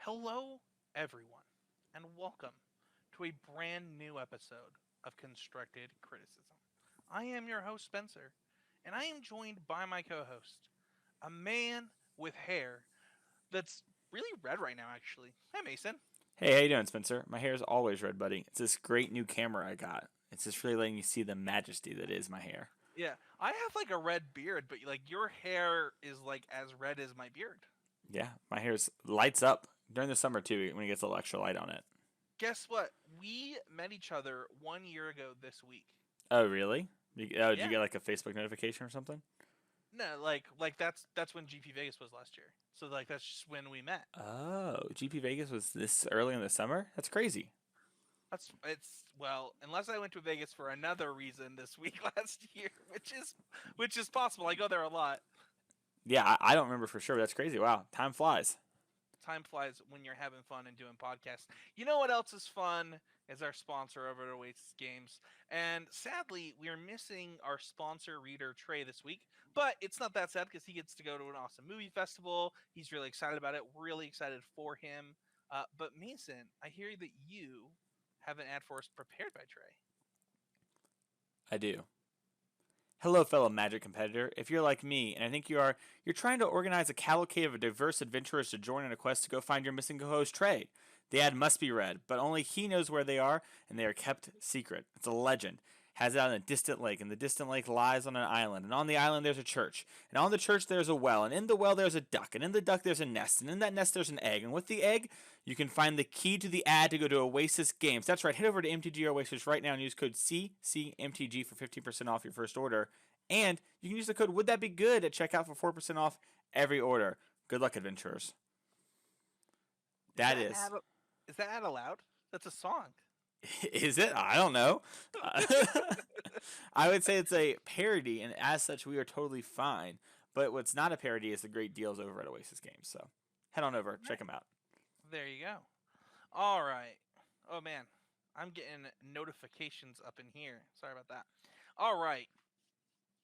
Hello, everyone, and welcome to a brand new episode of Constructed Criticism. I am your host, Spencer, and I am joined by my co host, a man with hair that's really red right now, actually. Hi, Mason. Hey, how you doing, Spencer? My hair is always red, buddy. It's this great new camera I got. It's just really letting you see the majesty that is my hair. Yeah, I have like a red beard, but like your hair is like as red as my beard. Yeah, my hair's lights up during the summer too when it gets a little extra light on it. Guess what? We met each other 1 year ago this week. Oh, really? Oh, did you Yeah. get like a Facebook notification or something? No, like that's when GP Vegas was last year. So like that's just when we met. Oh, GP Vegas was this early in the summer? That's crazy. That's it's well, unless I went to Vegas for another reason this week last year, which is possible. I go there a lot. Yeah, I don't remember for sure, but that's crazy. Wow, time flies. Time flies when you're having fun and doing podcasts. You know what else is fun? Is our sponsor over at Oasis Games. And sadly, we are missing our sponsor reader Trey this week. But it's not that sad because he gets to go to an awesome movie festival. He's really excited about it. Really excited for him. But Mason, I hear that you have an ad for us prepared by Trey. I do. Hello, fellow Magic competitor. If you're like me, and I think you are, you're trying to organize a cavalcade of diverse adventurers to join in a quest to go find your missing co-host Trey. The ad must be read, but only he knows where they are, and they are kept secret. It's a legend. Has it out in a distant lake, and the distant lake lies on an island, and on the island there's a church, and on the church there's a well, and in the well there's a duck, and in the duck there's a nest, and in that nest there's an egg, and with the egg you can find the key to the ad to go to Oasis Games. That's right, head over to MTG Oasis right now and use code CCMTG for 15% off your first order. And you can use the code Would That Be Good at checkout for 4% off every order. Good luck, adventurers. Is That that an is. ad? Is that ad allowed? That's a song. Is it? I don't know. I would say it's a parody, and as such, we are totally fine. But what's not a parody is the great deals over at Oasis Games. So head on over, check Right. them out. There you go. All right. Oh man, I'm getting notifications up in here. Sorry about that. All right.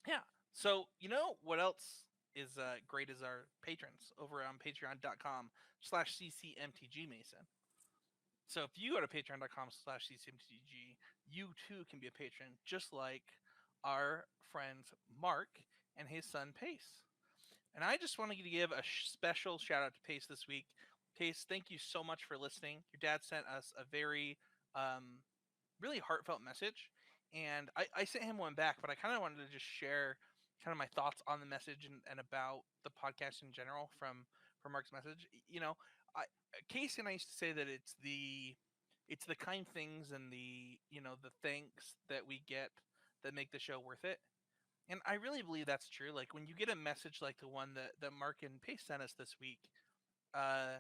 Yeah. So you know what else is great is our patrons over on patreon.com/ccmtg Mason. So if you go to patreon.com/ccmtg, you too can be a patron, just like our friend Mark and his son Pace. And I just want to give a special shout out to Pace this week. Pace, thank you so much for listening. Your dad sent us a very, really heartfelt message, and I sent him one back, but I kind of wanted to just share kind of my thoughts on the message and about the podcast in general from Mark's message. You know, I Casey and I used to say that it's the kind things and the thanks that we get that make the show worth it. And I really believe that's true. Like when you get a message like the one that Mark and Pace sent us this week, uh,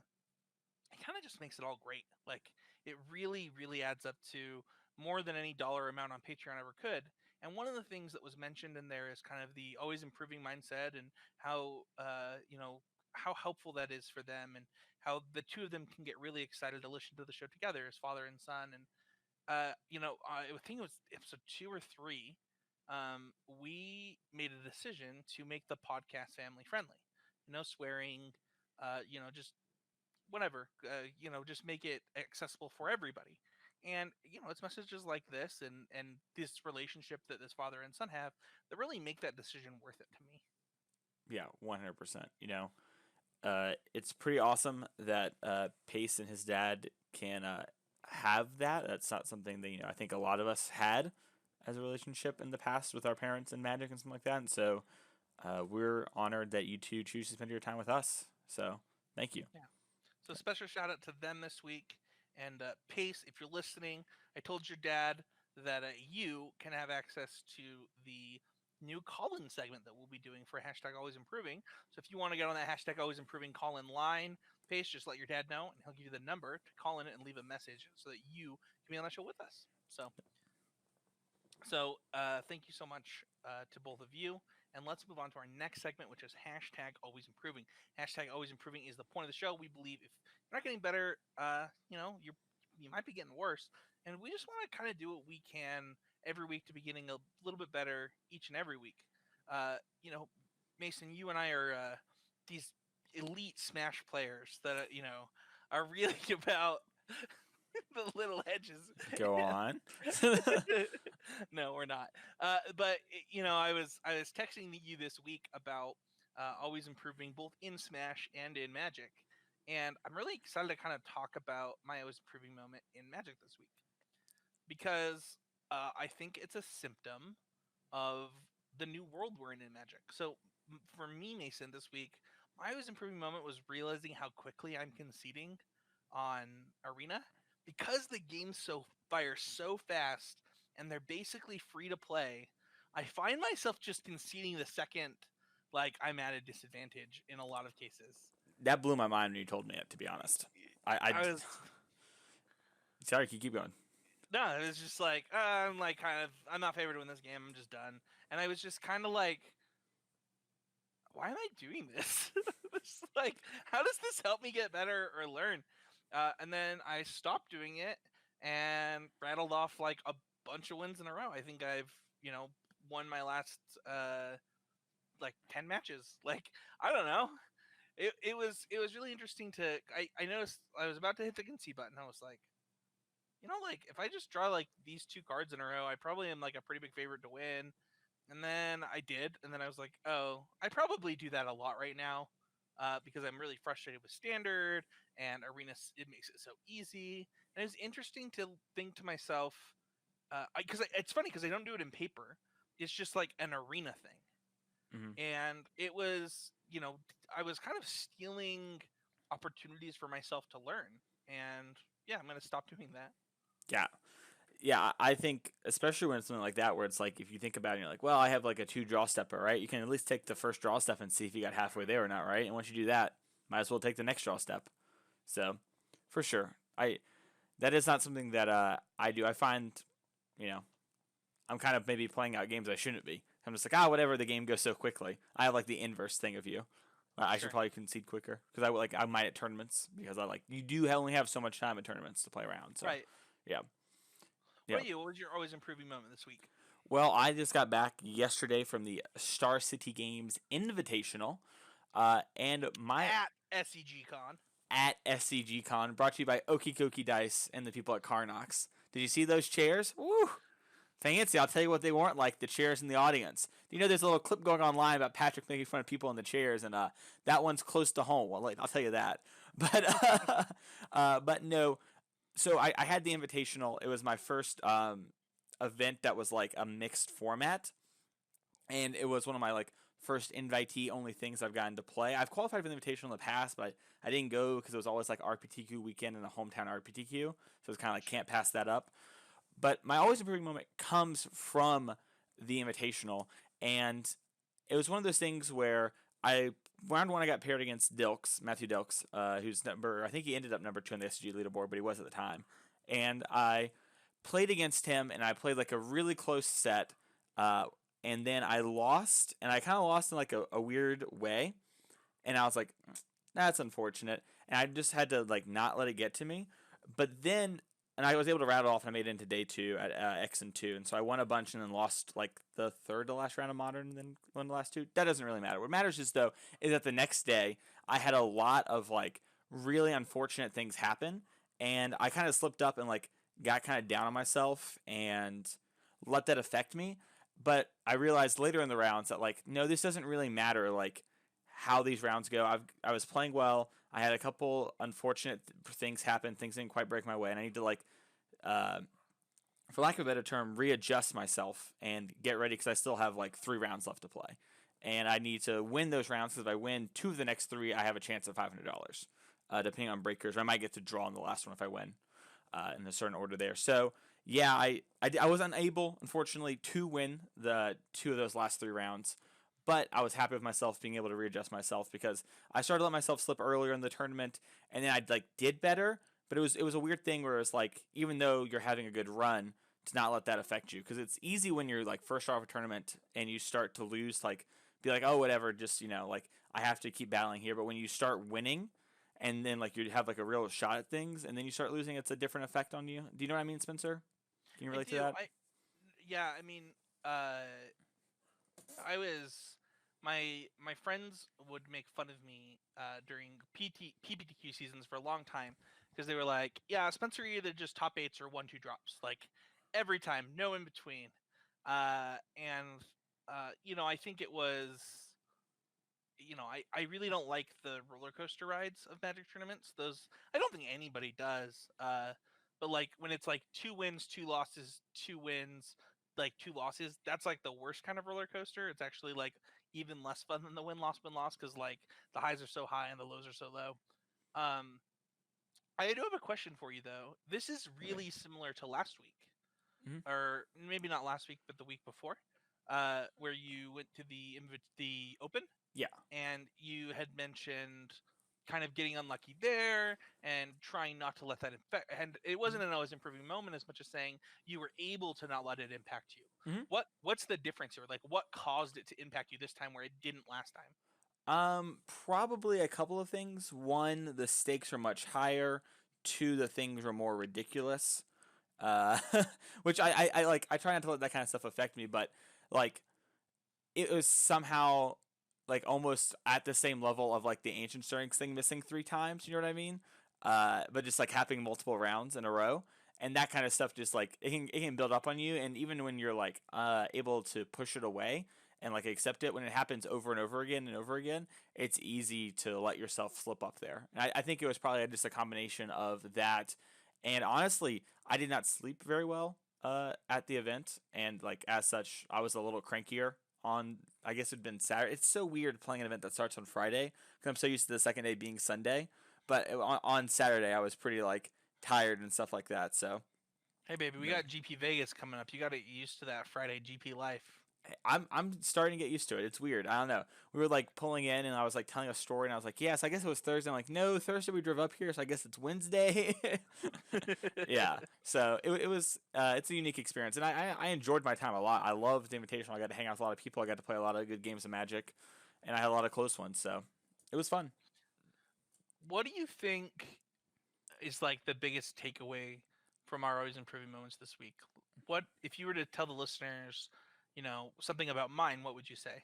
it kind of just makes it all great. Like it really, really adds up to more than any dollar amount on Patreon ever could. And one of the things that was mentioned in there is kind of the always improving mindset and how how helpful that is for them and how the two of them can get really excited to listen to the show together as father and son. And I think it was episode 2 or 3. We made a decision to make the podcast family friendly. No swearing, just whatever. Just make it accessible for everybody. And it's messages like this and this relationship that this father and son have that really make that decision worth it to me. Yeah, 100%. It's pretty awesome that Pace and his dad can have that. That's not something that I think a lot of us had as a relationship in the past with our parents and Magic and something like that. And so we're honored that you two choose to spend your time with us. So thank you. Yeah. So special shout out to them this week. And Pace, if you're listening, I told your dad that you can have access to the new call-in segment that we'll be doing for hashtag always improving. So if you want to get on that hashtag always improving call-in line, Pace, just let your dad know and he'll give you the number to call in it and leave a message so that you can be on the show with us. So thank you so much to both of you. And let's move on to our next segment, which is hashtag always improving. Hashtag always improving is the point of the show. We believe if you're not getting better, you might be getting worse. And we just want to kind of do what we can every week to be getting a little bit better each and every week. Uh, you know, Mason, you and I are these elite Smash players that are really about the little hedges. Go on. No, we're not. But I was texting you this week about always improving both in Smash and in Magic, and I'm really excited to kind of talk about my always improving moment in Magic this week because I think it's a symptom of the new world we're in Magic. So for me, Mason, this week, my always improving moment was realizing how quickly I'm conceding on Arena because the games fire so fast and they're basically free to play. I find myself just conceding the second like I'm at a disadvantage in a lot of cases. That blew my mind when you told me it. To be honest, I was sorry. Keep going. no, it was just like I'm like I'm not favored to win this game. I'm just done, and I was just kind of like, why am I doing this? It's like, how does this help me get better or learn? And then I stopped doing it and rattled off like a bunch of wins in a row. I think I've won my last like 10 matches. Like I don't know. It was really interesting to I noticed I was about to hit the concede button. I was like, like if I just draw like these two cards in a row, I probably am like a pretty big favorite to win. And then I did, and then I was like, oh, I probably do that a lot right now, because I'm really frustrated with standard and arena. It makes it so easy, and it was interesting to think to myself, because it's funny because I don't do it in paper. It's just like an arena thing, Mm-hmm. and it was, I was kind of stealing opportunities for myself to learn, and yeah, I'm gonna stop doing that. Yeah. Yeah, I think especially when it's something like that, where it's like if you think about it, you're like, well, I have like a 2 draw stepper, right? You can at least take the first draw step and see if you got halfway there or not, right? And once you do that, might as well take the next draw step. So, for sure, I that is not something that I do. I find, you know, I'm kind of maybe playing out games I shouldn't be. I'm just like, whatever. The game goes so quickly. I have like the inverse thing of you. I should Sure. probably concede quicker because I might at tournaments because I like you do only have so much time at tournaments to play around. So Right. yeah, What yeah. about you? What was your always improving moment this week? Well, I just got back yesterday from the Star City Games Invitational, and my At SEG Con. at SCG Con brought to you by Okikoki Dice and the people at Carnox. Did you see those chairs? Woo! Fancy. I'll tell you what they weren't like, the chairs in the audience. You know, there's a little clip going online about Patrick making fun of people in the chairs, and that one's close to home. Well, I'll tell you that. But no. So I had the Invitational. It was my first event that was like a mixed format, and it was one of my like first invitee only things I've gotten to play. I've qualified for the Invitational in the past, but I didn't go because it was always like RPTQ weekend and a hometown RPTQ, so it's kind of like can't pass that up. But my always improving moment comes from the Invitational, and it was one of those things where round one I got paired against Matthew Dilks, who's I think he ended up number 2 on the SG leaderboard, but he was at the time, and I played against him, and I played like a really close set, and then I lost, and I kind of lost in like a weird way, and I was like, that's unfortunate, and I just had to like not let it get to me, but then and I was able to rattle off and I made it into day 2 at X and 2. And so I won a bunch and then lost like the third to last round of Modern and then won the last 2. That doesn't really matter. What matters is though is that the next day I had a lot of like really unfortunate things happen, and I kind of slipped up and like got kind of down on myself and let that affect me. But I realized later in the rounds that like no, this doesn't really matter like how these rounds go. I was playing well. I had a couple unfortunate things happen. Things didn't quite break my way, and I need to like, for lack of a better term, readjust myself and get ready because I still have like 3 rounds left to play, and I need to win those rounds because if I win 2 of the next 3, I have a chance of $500, depending on breakers. Or I might get to draw in the last one if I win in a certain order there. So yeah, I was unable, unfortunately, to win the 2 of those last 3 rounds. But I was happy with myself being able to readjust myself because I started to let myself slip earlier in the tournament, and then I like did better. But it was a weird thing where it's like even though you're having a good run, to not let that affect you because it's easy when you're like first off a tournament and you start to lose, like be like, oh whatever, just like I have to keep battling here. But when you start winning, and then like you have like a real shot at things, and then you start losing, it's a different effect on you. Do you know what I mean, Spencer? Can you I relate to do. that? Yeah. I mean, I was my friends would make fun of me during PPTQ seasons for a long time because they were like, "Yeah, Spencer either just top eights or 1-2 drops, like every time, no in between." And I think it was, I really don't like the roller coaster rides of Magic tournaments. Those I don't think anybody does. But like when it's like 2 wins, 2 losses, 2 wins, like 2 losses, that's like the worst kind of roller coaster. It's actually like even less fun than the win loss because like the highs are so high and the lows are so low. Um, I do have a question for you though. This is Okay. really similar to last week, Hmm. or maybe not last week, but the week before, where you went to the open Yeah. and you had mentioned kind of getting unlucky there and trying not to let that infect. And it wasn't an always improving moment as much as saying you were able to not let it impact you. Hmm. What's the difference here? Like, what caused it to impact you this time where it didn't last time? Probably a couple of things. One, the stakes are much higher. Two, the things are more ridiculous. Uh, which I like. I try not to let that kind of stuff affect me, but like it was somehow like almost at the same level of like the ancient strengths thing missing 3 times. You know what I mean? But just like happening multiple rounds in a row, and that kind of stuff just like it can build up on you, and even when you're like able to push it away and like accept it when it happens over and over again and over again, it's easy to let yourself slip up there. And I think it was probably just a combination of that, and honestly, I did not sleep very well at the event, and like as such, I was a little crankier on. I guess it'd been Saturday. It's so weird playing an event that starts on Friday because I'm so used to the second day being Sunday. But on Saturday, I was pretty like tired and stuff like that. So Hey, baby, we no. got GP Vegas coming up. You got to get used to that Friday GP life. I'm starting to get used to it. It's weird. I don't know. We were like pulling in, and I was like telling a story, and I was like, "Yes, I guess it was Thursday." I'm like, "No, Thursday we drove up here, so I guess it's Wednesday." Yeah. So it was it's a unique experience, and I enjoyed my time a lot. I loved the invitation. I got to hang out with a lot of people. I got to play a lot of good games of Magic, and I had a lot of close ones. So it was fun. What do you think is like the biggest takeaway from our always improving moments this week? What if you were to tell the listeners, something about mine? What would you say?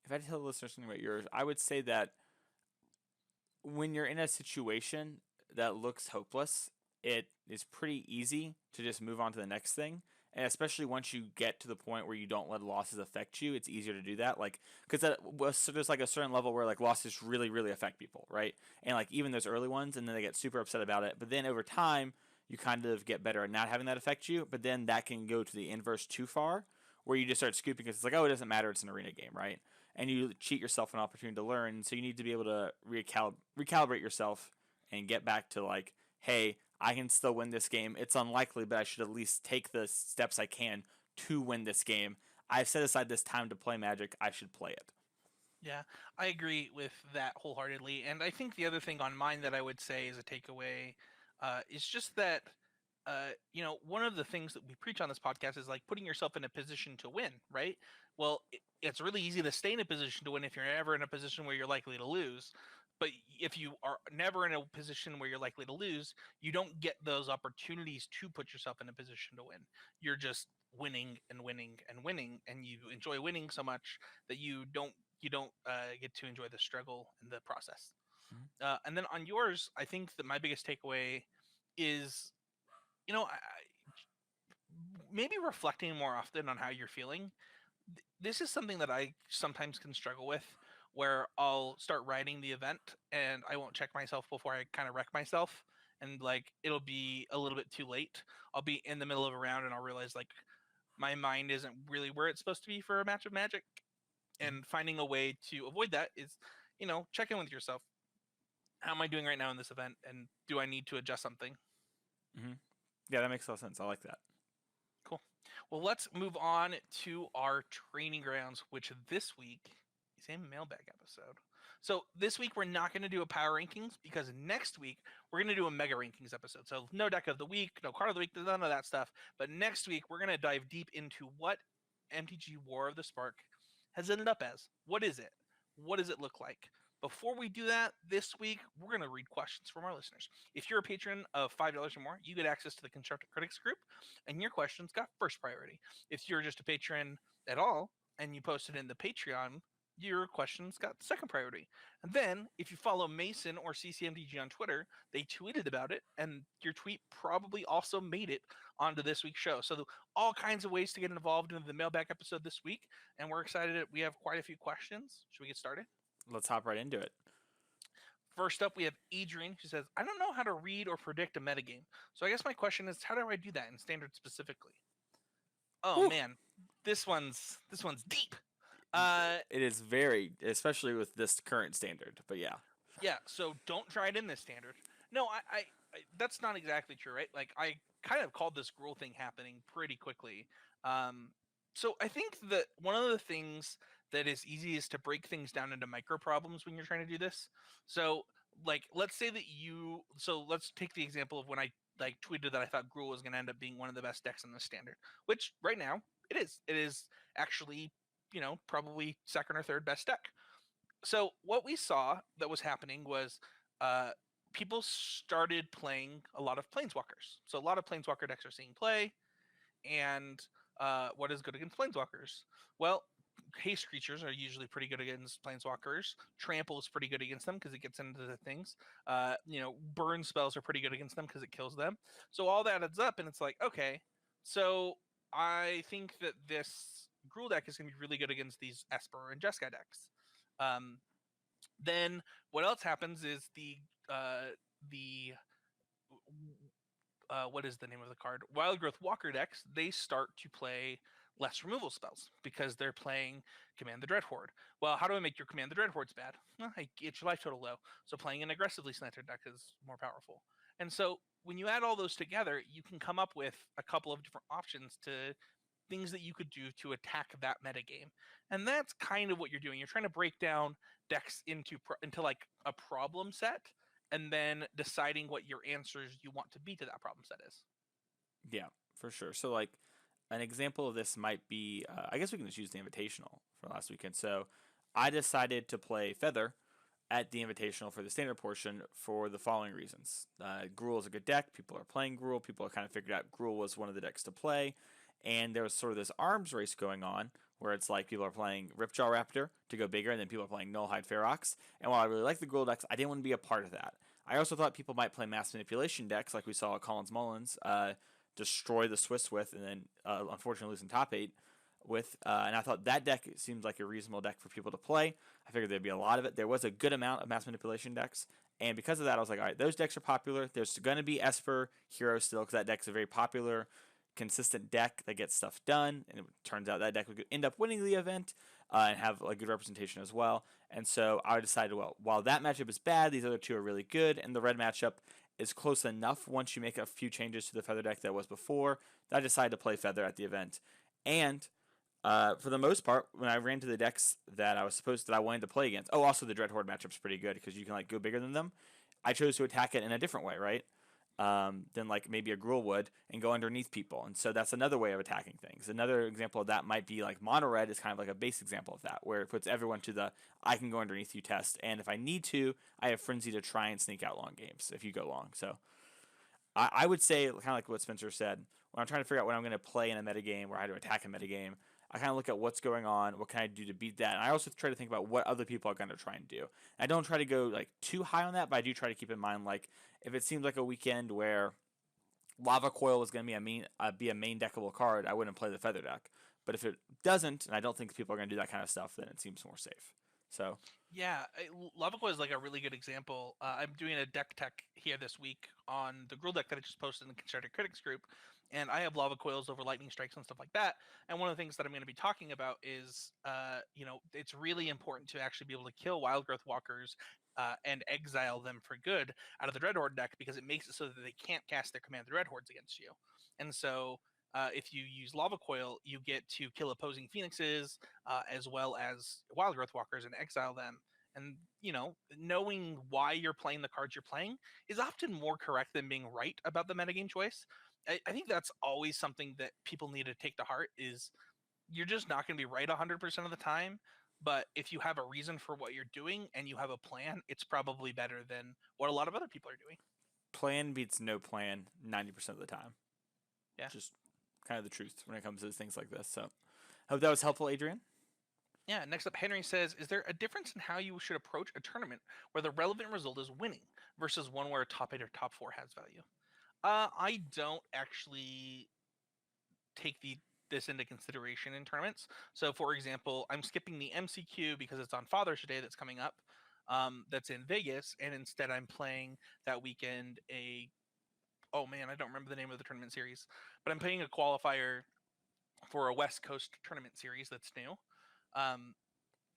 If I had to tell the listeners something about yours, I would say that when you're in a situation that looks hopeless, it is pretty easy to just move on to the next thing. And especially once you get to the point where you don't let losses affect you, it's easier to do that. Like, because so there's like a certain level where like losses really, really affect people, right? And like even those early ones, and then they get super upset about it. But then over time, you kind of get better at not having that affect you. But then that can go to the inverse too far, where you just start scooping because it's like, oh, it doesn't matter. It's an arena game, right? And you cheat yourself an opportunity to learn. So you need to be able to recalibrate yourself and get back to like, hey, I can still win this game. It's unlikely, but I should at least take the steps I can to win this game. I've set aside this time to play Magic. I should play it. Yeah, I agree with that wholeheartedly. And I think the other thing on mine that I would say is a takeaway is just that, one of the things that we preach on this podcast is like putting yourself in a position to win, right? Well, it's really easy to stay in a position to win if you're ever in a position where you're likely to lose. But if you are never in a position where you're likely to lose, you don't get those opportunities to put yourself in a position to win. You're just winning and winning and winning, and you enjoy winning so much that you don't get to enjoy the struggle in the process. Mhm. And then on yours, I think that my biggest takeaway is, maybe reflecting more often on how you're feeling. This is something that I sometimes can struggle with, where I'll start writing the event and I won't check myself before I kind of wreck myself. And like it'll be a little bit too late. I'll be in the middle of a round and I'll realize like my mind isn't really where it's supposed to be for a match of Magic. And finding a way to avoid that is, check in with yourself. How am I doing right now in this event? And do I need to adjust something? Mm-hmm. Yeah, that makes a lot of sense. I like that. Cool. Well, let's move on to our training grounds, which this week is a mailbag episode. So this week we're not going to do a power rankings because next week we're going to do a mega rankings episode. So no deck of the week, no card of the week, none of that stuff. But next week we're going to dive deep into what MTG War of the Spark has ended up as. What is it? What does it look like? Before we do that, this week we're going to read questions from our listeners. If you're a patron of $5 or more, you get access to the Constructive Critics group, and your questions got first priority. If you're just a patron at all and you post it in the Patreon your questions got second priority. And then, if you follow Mason or CCMDG on Twitter, they tweeted about it, and your tweet probably also made it onto this week's show. So, all kinds of ways to get involved in the mailbag episode this week, and we're excited. We have quite a few questions. Should we get started? Let's hop right into it. First up, we have Adrian, who says, I don't know how to read or predict a metagame. So, I guess my question is, how do I do that in Standard specifically? Oh, Whew. man. This one's deep. It is very, especially with this current standard. But yeah, Yeah, so don't try it in this standard. No, that's not exactly true, right? Like I kind of called this Gruul thing happening pretty quickly. Um, so I think that one of the things that is easy is to break things down into micro problems when you're trying to do this. So like let's say that let's take the example of when I like tweeted that I thought Gruul was going to end up being one of the best decks in the standard, which right now it is. It is actually, probably second or third best deck. So what we saw that was happening was uh, people started playing a lot of planeswalkers. So a lot of planeswalker decks are seeing play, and what is good against planeswalkers? Well, haste creatures are usually pretty good against planeswalkers. Trample is pretty good against them because it gets into the things. Burn spells are pretty good against them because it kills them. So all that adds up, and it's like, okay, so I think that this Gruul deck is going to be really good against these Esper and Jeskai decks. Um, then what else happens is the what is the name of the card? Wild Growth Walker decks, they start to play less removal spells because they're playing Command the Dreadhorde. Well, how do I make your Command the Dreadhordes bad? Well, I get your life total low. So playing an aggressively slanted deck is more powerful. And so when you add all those together, you can come up with a couple of different options to things that you could do to attack that metagame. And that's kind of what you're doing. You're trying to break down decks into like a problem set and then deciding what your answers you want to be to that problem set is. yeah, for sure. So like an example of this might be, I guess we can just use the Invitational for last weekend. So I decided to play Feather at the Invitational for the standard portion for the following reasons. Gruul is a good deck. People are playing Gruul. People have kind of figured out Gruul was one of the decks to play. And there was sort of this arms race going on where it's like people are playing Ripjaw Raptor to go bigger, and then people are playing Nullhide Ferox. And while I really like the Gruul decks, I didn't want to be a part of that. I also thought people might play mass manipulation decks like we saw at Collins Mullins destroy the Swiss with, and then unfortunately lose in top 8 with. And I thought that deck seems like a reasonable deck for people to play. I figured there'd be a lot of it. There was a good amount of mass manipulation decks. And because of that, I was like, all right, those decks are popular. There's going to be Esper Hero still because that deck's a very popular, consistent deck that gets stuff done. And it turns out that deck would end up winning the event and have a good representation as well. And so I decided, well, while that matchup is bad, these other two are really good. And the red matchup is close enough once you make a few changes to the Feather deck that was before. I decided to play Feather at the event. And for the most part, when I ran to the decks that I wanted to play against, also the Dreadhorde matchup's pretty good because you can like go bigger than them. I chose to attack it in a different way, right? Than like maybe a Gruul would, and go underneath people. And so that's another way of attacking things. Another example of that might be like Mono Red is kind of like a base example of that, where it puts everyone to the I can go underneath you test. And if I need to, I have Frenzy to try and sneak out long games if you go long. So I would say, kind of like what Spencer said, when I'm trying to figure out what I'm going to play in a metagame or how to attack a metagame, I kind of look at what's going on, what can I do to beat that, and I also try to think about what other people are going to try and do. And I don't try to go like too high on that, but I do try to keep in mind like if it seems like a weekend where Lava Coil is going to be a main deckable card, I wouldn't play the Feather deck. But if it doesn't, and I don't think people are going to do that kind of stuff, then it seems more safe. So Yeah, Lava Coil is like a really good example. I'm doing a deck tech here this week on the Gruul deck that I just posted in the Concerted Critics group, and I have Lava Coils over Lightning Strikes and stuff like that. And one of the things that I'm going to be talking about is, it's really important to actually be able to kill Wild Growth Walkers and exile them for good out of the Dreadhorde deck because it makes it so that they can't cast their Command the Dreadhordes against you. And so if you use Lava Coil, you get to kill opposing Phoenixes as well as Wild Growth Walkers and exile them. And, knowing why you're playing the cards you're playing is often more correct than being right about the metagame choice. I think that's always something that people need to take to heart is you're just not going to be right 100% of the time. But if you have a reason for what you're doing and you have a plan, it's probably better than what a lot of other people are doing. plan beats no plan 90% of the time. Yeah. Just kind of the truth when it comes to things like this. So I hope that was helpful, Adrian. Yeah, next up, Henry says, is there a difference in how you should approach a tournament where the relevant result is winning versus one where a top 8 or top 4 has value? I don't actually take this into consideration in tournaments. So, for example, I'm skipping the MCQ because it's on Father's Day that's coming up, that's in Vegas, and instead I'm playing that weekend oh man, I don't remember the name of the tournament series, but I'm playing a qualifier for a West Coast tournament series that's new. Um,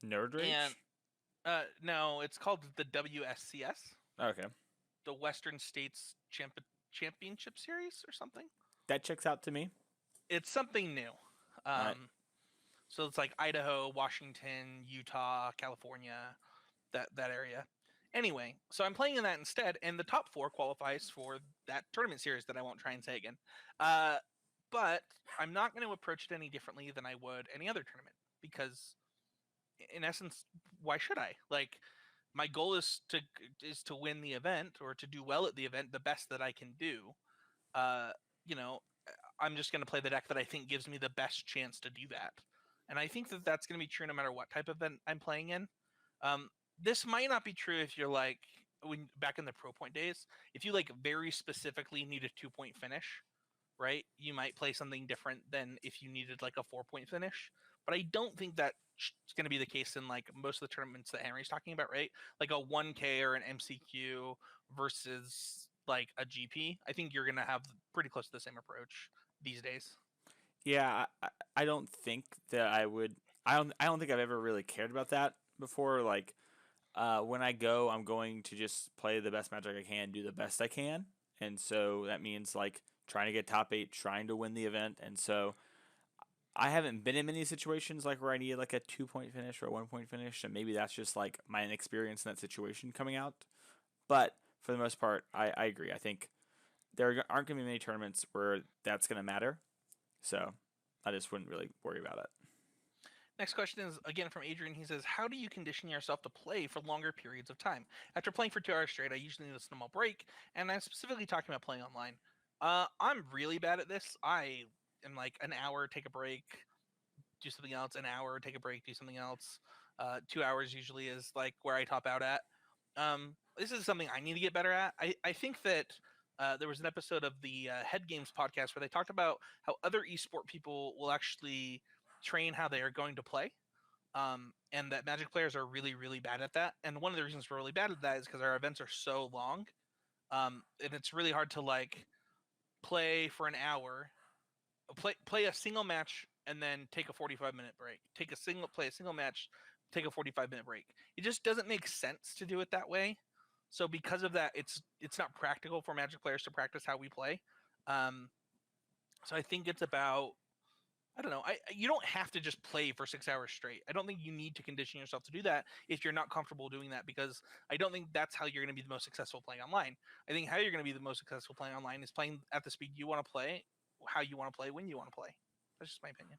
Nerd and Rage? No, it's called the WSCS, Okay. the Western States Championship Series or something. That checks out to me. It's something new. All right. So it's like Idaho, Washington, Utah, California, that area. Anyway, so I'm playing in that instead, and the top 4 qualifies for that tournament series that I won't try and say again. Uh, but I'm not going to approach it any differently than I would any other tournament because, in essence, why should I? Like, my goal is to win the event or to do well at the event, the best that I can do. Uh, you know, I'm just going to play the deck that I think gives me the best chance to do that. And I think that that's going to be true no matter what type of event I'm playing in. Um, this might not be true if you're like when back in the pro point days. If you like very specifically need a 2 point finish, right? You might play something different than if you needed like a 4 point finish. But I don't think that's going to be the case in like most of the tournaments that Henry's talking about, right? Like a 1K or an MCQ versus like a GP. I think you're going to have pretty close to the same approach these days. Yeah, I don't think that I would. I don't think I've ever really cared about that before. Like, when I go, I'm going to just play the best Magic I can, do the best I can, and so that means like trying to get top 8, trying to win the event, and so I haven't been in many situations like where I need like a 2 point finish or a 1 point finish, and maybe that's just like my inexperience in that situation coming out. But for the most part, I agree. I think there aren't going to be many tournaments where that's going to matter, so I just wouldn't really worry about it. Next question is again from Adrian. He says, how do you condition yourself to play for longer periods of time? After playing for 2 hours straight, I usually need a small break, and I'm specifically talking about playing online. I'm really bad at this. I am like an hour, take a break, do something else, an hour, take a break, do something else. 2 hours usually is like where I top out at. This is something I need to get better at. I think that there was an episode of the Head Games podcast where they talked about how other esport people will actually train how they are going to play. And that Magic players are really, really bad at that. And one of the reasons we're really bad at that is because our events are so long. And it's really hard to like play for an hour, play a single match, and then take a 45-minute break. Play a single match, take a 45-minute break. It just doesn't make sense to do it that way. So because of that, it's not practical for Magic players to practice how we play. Um, so I think it's about I don't know. You don't have to just play for 6 hours straight. I don't think you need to condition yourself to do that if you're not comfortable doing that because I don't think that's how you're going to be the most successful playing online. I think how you're going to be the most successful playing online is playing at the speed you want to play, how you want to play, when you want to play. That's just my opinion.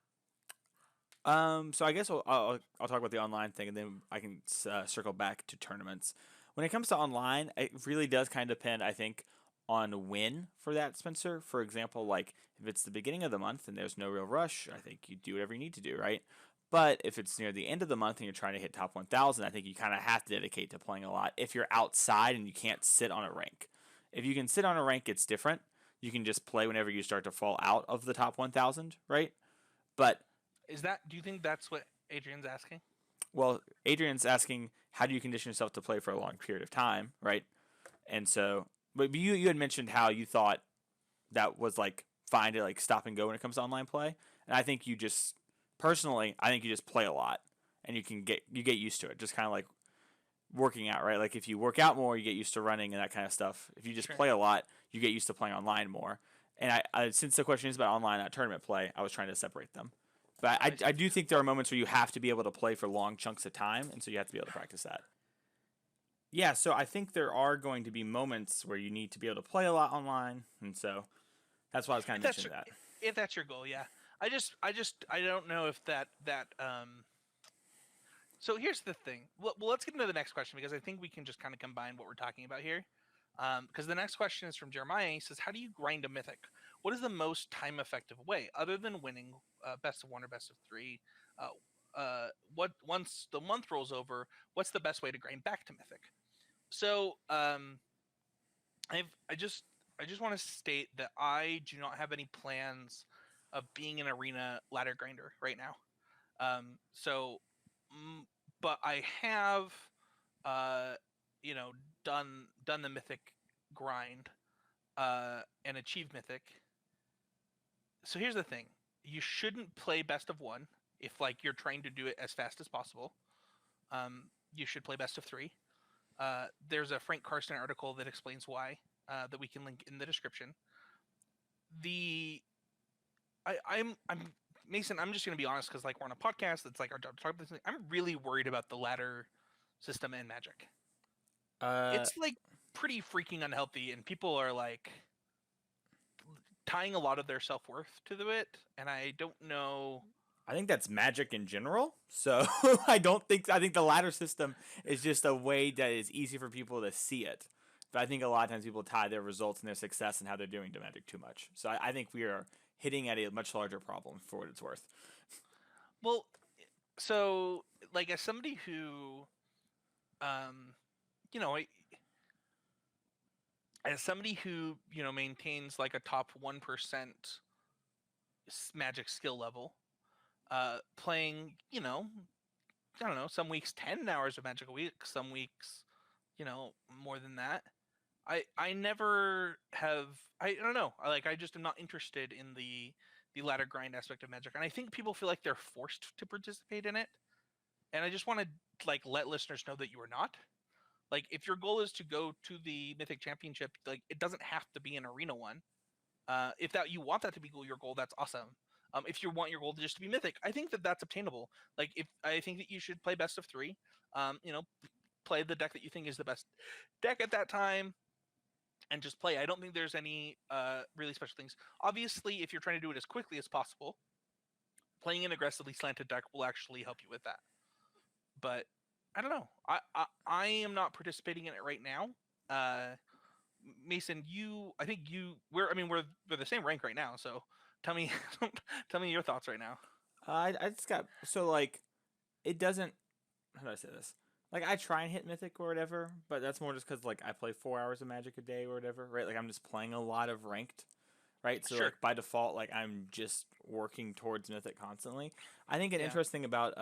So I guess I'll talk about the online thing, and then I can circle back to tournaments. When it comes to online, it really does kind of depend, I think, on when for that, Spencer. For example, like if it's the beginning of the month and there's no real rush, I think you do whatever you need to do, right? But if it's near the end of the month and you're trying to hit top 1,000, I think you kind of have to dedicate to playing a lot. If you're outside and you can't sit on a rank, if you can sit on a rank, it's different. You can just play whenever you start to fall out of the top 1,000, right? But Do you think that's what Adrian's asking? well, Adrian's asking, how do you condition yourself to play for a long period of time, right? And so, but you had mentioned how you thought that was like fine to like stop and go when it comes to online play, and I think you just personally, I think you just play a lot, and you get used to it, just kind of like working out, right? Like if you work out more, you get used to running and that kind of stuff. If you just Sure. play a lot, you get used to playing online more. And since the question is about online, not tournament play, I was trying to separate them. But I do think there are moments where you have to be able to play for long chunks of time, and so you have to be able to practice that. Yeah, so I think there are going to be moments where you need to be able to play a lot online, and so that's why I was kind If of that's mentioning that. if that's your goal, yeah. I don't know if that. So here's the thing. Well, let's get into the next question because I think we can just kind of combine what we're talking about here. Because the next question is from Jeremiah. He says, "How do you grind a mythic? What is the most time-effective way, other than winning best of one or best of three? Uh, once the month rolls over, what's the best way to grind back to Mythic? So I just want to state that I do not have any plans of being an arena ladder grinder right now. So, but I have, uh, you know, done the Mythic grind, and achieved Mythic. So here's the thing: you shouldn't play best of one if like you're trying to do it as fast as possible. You should play best of three. There's a Frank Karsten article that explains why, that we can link in the description. I'm Mason. I'm just gonna be honest because like we're on a podcast. It's like our job to talk about this thing. I'm really worried about the ladder system in Magic. It's like pretty freaking unhealthy, and people are like tying a lot of their self worth to it, and I don't know. I think that's Magic in general. So I think the ladder system is just a way that is easy for people to see it. But I think a lot of times people tie their results and their success and how they're doing to Magic too much. So I think we are hitting at a much larger problem for what it's worth. Well, so like as somebody who, you know, as somebody who maintains like a top 1% Magic skill level, playing, I don't know, some weeks 10 hours of Magic a week, some weeks, more than that. I never have. I don't know. I just am not interested in the ladder grind aspect of Magic, and I think people feel like they're forced to participate in it. And I just want to like let listeners know that you are not. Like, if your goal is to go to the Mythic Championship, like it doesn't have to be an arena one. If that you want that to be your goal, that's awesome. If you want your goal to just to be Mythic, I think that that's obtainable. Like, if I think that you should play best of three, play the deck that you think is the best deck at that time, and just play. I don't think there's any really special things. Obviously, if you're trying to do it as quickly as possible, playing an aggressively slanted deck will actually help you with that. But I don't know. I am not participating in it right now. Mason, we're the same rank right now. So tell me tell me your thoughts right now. I just got so like it doesn't. How do I say this? Like I try and hit Mythic or whatever, but that's more just because like I play 4 hours of Magic a day or whatever, right? Like I'm just playing a lot of ranked, right? So Sure. like by default, like I'm just working towards Mythic constantly. I think an Yeah. interesting about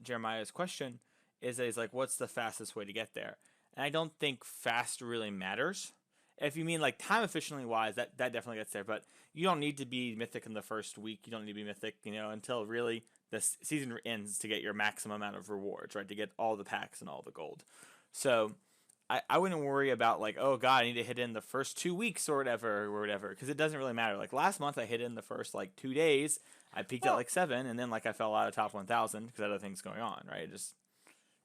Jeremiah's question is that he's like, what's the fastest way to get there? And I don't think fast really matters. If you mean like time efficiently wise, that definitely gets there. But you don't need to be Mythic in the first week. You don't need to be Mythic, until really the season ends to get your maximum amount of rewards, right? To get all the packs and all the gold. So I wouldn't worry about like, oh god, I need to hit in the first 2 weeks or whatever, because it doesn't really matter. Like last month, I hit in the first like 2 days. I peaked at like 7, and then like I fell out of top 1,000 because other things going on, right?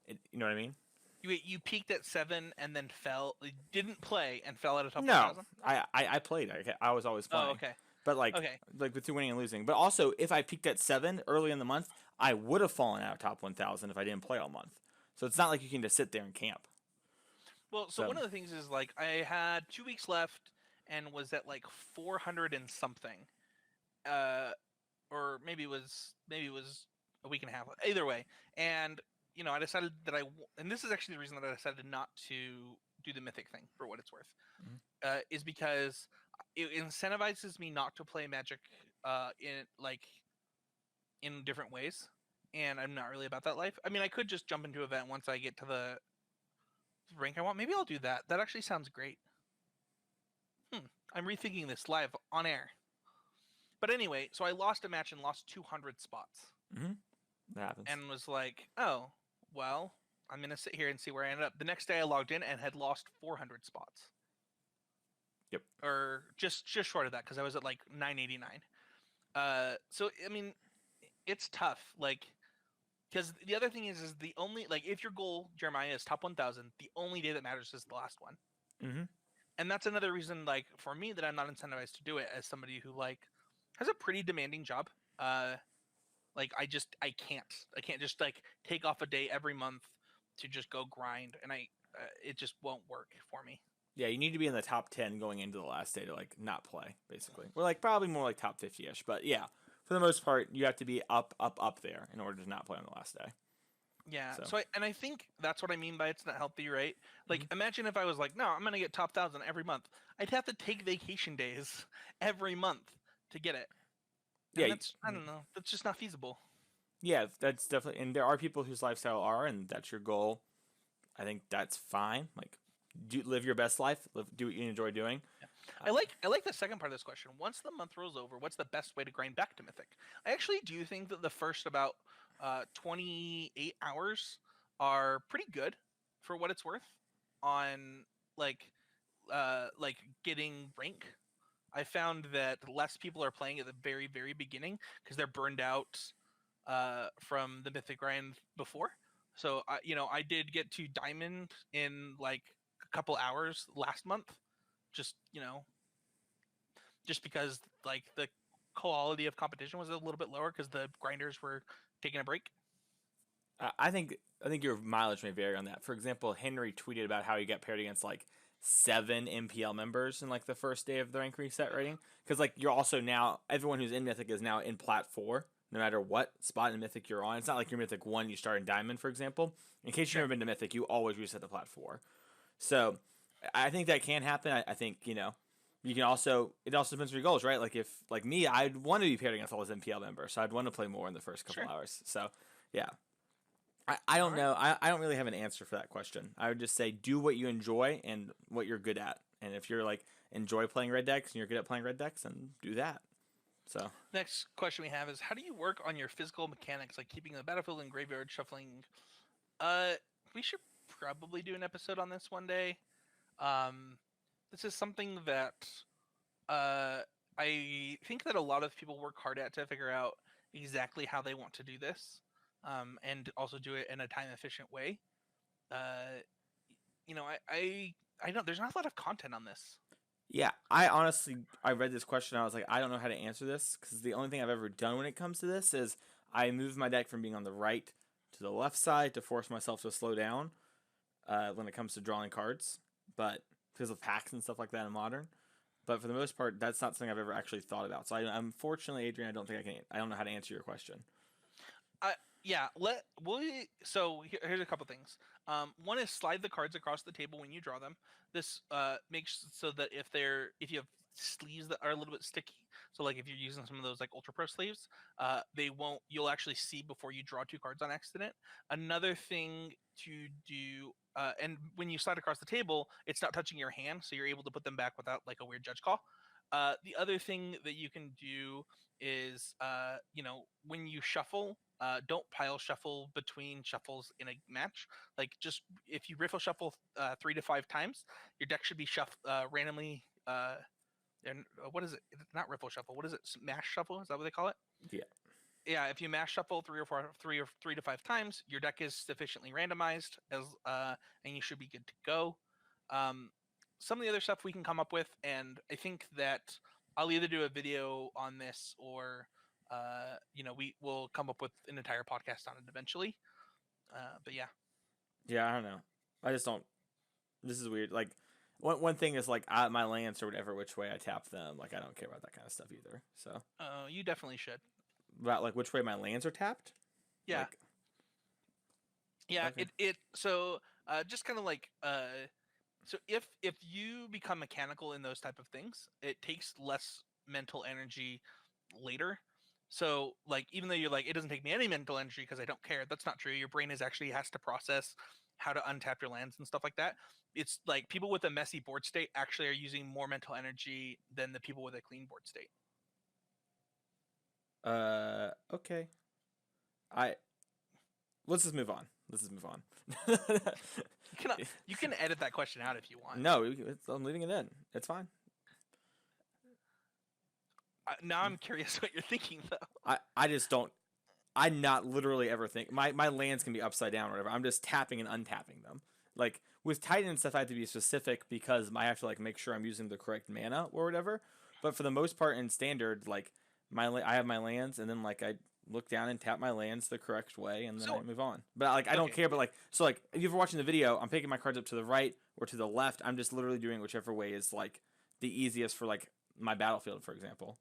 You know what I mean? You peaked at 7 and then fell. Didn't play and fell out of top No, 1,000. I played. I was always playing. Oh, okay. But like Okay. between winning and losing. But also, if I peaked at 7 early in the month, I would have fallen out of top 1,000 if I didn't play all month. So it's not like you can just sit there and camp. Well, so one of the things is like I had 2 weeks left and was at like 400 and something, or maybe it was a week and a half. Either way, and I decided that and this is actually the reason that I decided not to do the Mythic thing for what it's worth, is because it incentivizes me not to play Magic in different ways, and I'm not really about that life. I mean, I could just jump into an event once I get to the rank I want. Maybe I'll do that. That actually sounds great. I'm rethinking this live on air. But anyway, so I lost a match and lost 200 spots. That happens. And was like, oh, well, I'm going to sit here and see where I ended up. The next day I logged in and had lost 400 spots. Yep. Or just short of that because I was at like 989. So, I mean, it's tough. Like, because the other thing is the only, like, if your goal, Jeremiah, is top 1,000, the only day that matters is the last one. And that's another reason, like, for me that I'm not incentivized to do it as somebody who, like, has a pretty demanding job. Like, I can't just, like, take off a day every month to just go grind. And it just won't work for me. Yeah, you need to be in the top 10 going into the last day to, like, not play, basically. We're, like, probably more like top 50-ish, but yeah. for the most part, you have to be up there in order to not play on the last day. Yeah. So, I think that's what I mean by it's not healthy, right? Like, Mhm. imagine if I was like, no, I'm gonna get top 1,000 every month. I'd have to take vacation days every month to get it, yeah, and that's I don't know. That's just not feasible. yeah, that's definitely. And there are people whose lifestyle are, and that's your goal. I think that's fine. Like, live your best life. Do what you enjoy doing. Yeah. Uh, I like the second part of this question. Once the month rolls over, what's the best way to grind back to Mythic? I actually do think that the first about 28 hours are pretty good for what it's worth on like getting rank. I found that less people are playing at the very beginning because they're burned out from the Mythic grind before. So I did get to diamond in like a couple hours last month, just just because like the quality of competition was a little bit lower because the grinders were taking a break. I think your mileage may vary on that. For example, Henry tweeted about how he got paired against like 7 MPL members in like the first day of the rank reset rating. Because like you're also now everyone who's in Mythic is now in Plat 4, no matter what spot in Mythic you're on. It's not like you're Mythic 1, you start in Diamond, for example. In case you've Sure. never been to Mythic, you always reset to Plat 4. So I think that can happen. I think, you can also, it also depends on your goals, right? Like if, like me, I'd want to be paired against all those MPL members, so I'd want to play more in the first couple Sure. hours. So yeah. I All don't right. know. I don't really have an answer for that question. I would just say do what you enjoy and what you're good at. And if you're like enjoy playing red decks and you're good at playing red decks, then do that. So Next question we have is how do you work on your physical mechanics like keeping the battlefield and graveyard shuffling? Uh, we should probably do an episode on this one day. Um, this is something that uh I think that a lot of people work hard at to figure out exactly how they want to do this, and also do it in a time efficient way. Uh, I don't. There's not a lot of content on this. yeah, I read this question. I was like, I don't know how to answer this because the only thing I've ever done when it comes to this is I move my deck from being on the right to the left side to force myself to slow down when it comes to drawing cards, but because of hacks and stuff like that in modern. But for the most part, that's not something I've ever actually thought about. So unfortunately, Adrian, I don't think I can. I don't know how to answer your question. Yeah. Here's a couple things. One is slide the cards across the table when you draw them. This makes so that if you have sleeves that are a little bit sticky, so like if you're using some of those like Ultra Pro sleeves, they won't. You'll actually see before you draw two cards on accident. Another thing to do, and when you slide across the table, it's not touching your hand, so you're able to put them back without like a weird judge call. The other thing that you can do is, when you shuffle, don't pile shuffle between shuffles in a match. Like, just if you riffle shuffle 3 to 5 times, your deck should be randomly. And what is it? It's not riffle shuffle. What is it? Mash shuffle? Is that what they call it? Yeah. Yeah. If you mash shuffle 3 to 5 times, your deck is sufficiently randomized and you should be good to go. Um, some of the other stuff we can come up with, and I think that I'll either do a video on this or we will come up with an entire podcast on it eventually. But yeah. Yeah, I don't know. I just don't. This is weird. Like one thing is like my lands or whatever, which way I tap them. Like I don't care about that kind of stuff either. So You definitely should. about like which way my lands are tapped. Yeah. Like Yeah. okay. Just kind of like so if you become mechanical in those type of things, it takes less mental energy later. So like even though you're like it doesn't take me any mental energy because I don't care, that's not true. Your brain is actually has to process how to untap your lands and stuff like that. It's like people with a messy board state actually are using more mental energy than the people with a clean board state. Okay. I let's just move on. Let's just move on. You can edit that question out if you want. No, I'm leaving it in. It's fine. Now I'm curious what you're thinking though. I just don't. I not literally ever think my lands can be upside down or whatever. I'm just tapping and untapping them. Like with Titan and stuff, I have to be specific because I have to like make sure I'm using the correct mana or whatever. But for the most part in standard, like I have my lands and then like I look down and tap my lands the correct way and then I move on. But like I don't care. But like so like if you're watching the video, I'm picking my cards up to the right or to the left. I'm just literally doing whichever way is like the easiest for like my battlefield, for example.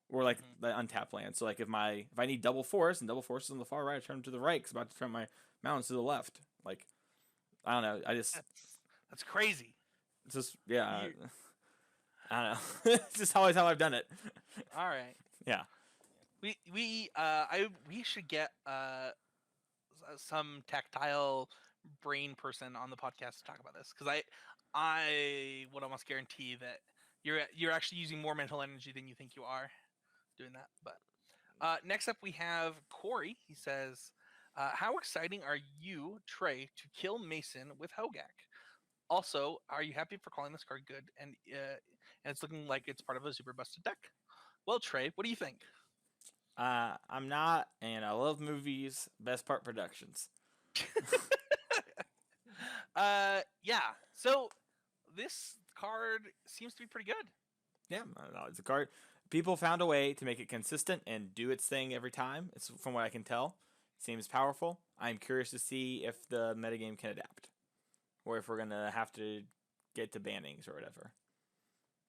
or like Mhm. the untapped land. So like if I need double force and double force is on the far right, I turn them to the right because I'm about to turn my mountains to the left. Like I don't know. That's crazy. It's just yeah. You, I don't know. It's just always how I've done it. all right. Yeah. We should get some tactile brain person on the podcast to talk about this, because I would almost guarantee that you're actually using more mental energy than you think you are doing that. But next up we have Corey. He says, "How exciting are you, Trey, to kill Mason with Hogak? Also, are you happy for calling this card good and it's looking like it's part of a super busted deck? Well, Trey, what do you think?" I'm not, and I love movies. Best part productions. Yeah. So this card seems to be pretty good. Yeah, I don't know. It's a card. People found a way to make it consistent and do its thing every time. It's from what I can tell. Seems powerful. I'm curious to see if the metagame can adapt, or if we're gonna have to get to bannings or whatever.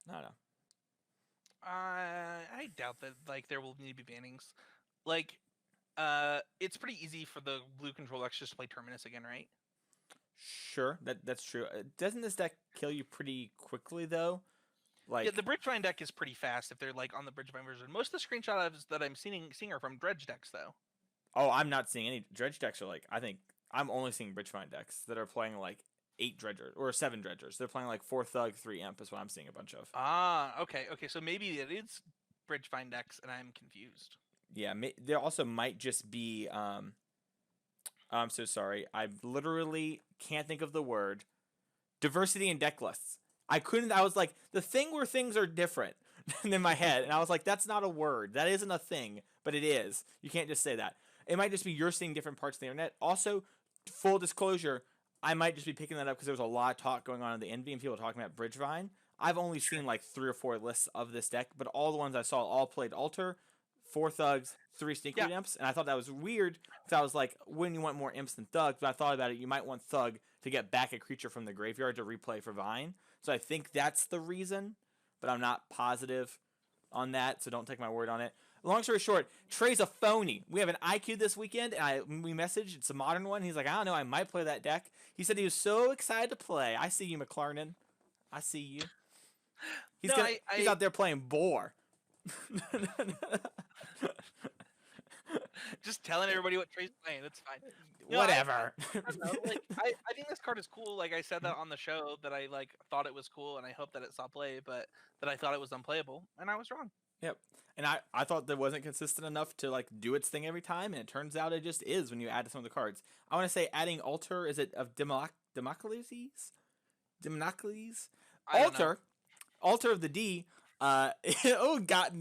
I don't know. I doubt that like there will need to be bannings. Like, it's pretty easy for the blue control decks just to play Terminus again, right? Sure, that's true. Doesn't this deck kill you pretty quickly though? Yeah, Like, the Bridgevine deck is pretty fast if they're like on the Bridgevine version. Most of the screenshots that I'm seeing are from Dredge decks, though. oh, I'm not seeing any dredge decks. Are like, I think I'm only seeing Bridgevine decks that are playing like 8 dredgers or 7 dredgers. They're playing like 4 thug, 3 imp is what I'm seeing a bunch of. Ah, okay. So maybe it is Bridgevine decks, and I'm confused. Yeah, there also might just be. I'm so sorry. I literally can't think of the word. Diversity in deck lists. I couldn't. I was like the thing where things are different in my head, and I was like, that's not a word. That isn't a thing, but it is. You can't just say that. It might just be you're seeing different parts of the internet. Also, full disclosure, I might just be picking that up because there was a lot of talk going on in the envy and people talking about Bridgevine. I've only seen like 3 or 4 lists of this deck, but all the ones I saw all played Alter, 4 thugs, 3 sneak Yeah. imps, and I thought that was weird because I was like, when you want more imps than thugs, but I thought about it, you might want thug to get back a creature from the graveyard to replay for Vine. So I think that's the reason, but I'm not positive on that, so don't take my word on it. Long story short, Trey's a phony. We have an IQ this weekend, and we messaged. It's a modern one. He's like, I don't know, I might play that deck. He said he was so excited to play. I see you, McLarnon. I see you. He's No, he's out there playing Boar. just telling everybody what Trey's playing. That's fine. No, Whatever. I don't know. Like, I think this card is cool. Like I said that on the show that I like thought it was cool, and I hope that it saw play, but that I thought it was unplayable, and I was wrong. Yep. And I thought that wasn't consistent enough to like do its thing every time, and it turns out it just is when you add to some of the cards. I want to say adding Alter, is it of Democles? I don't know. Alter of the D. Oh God!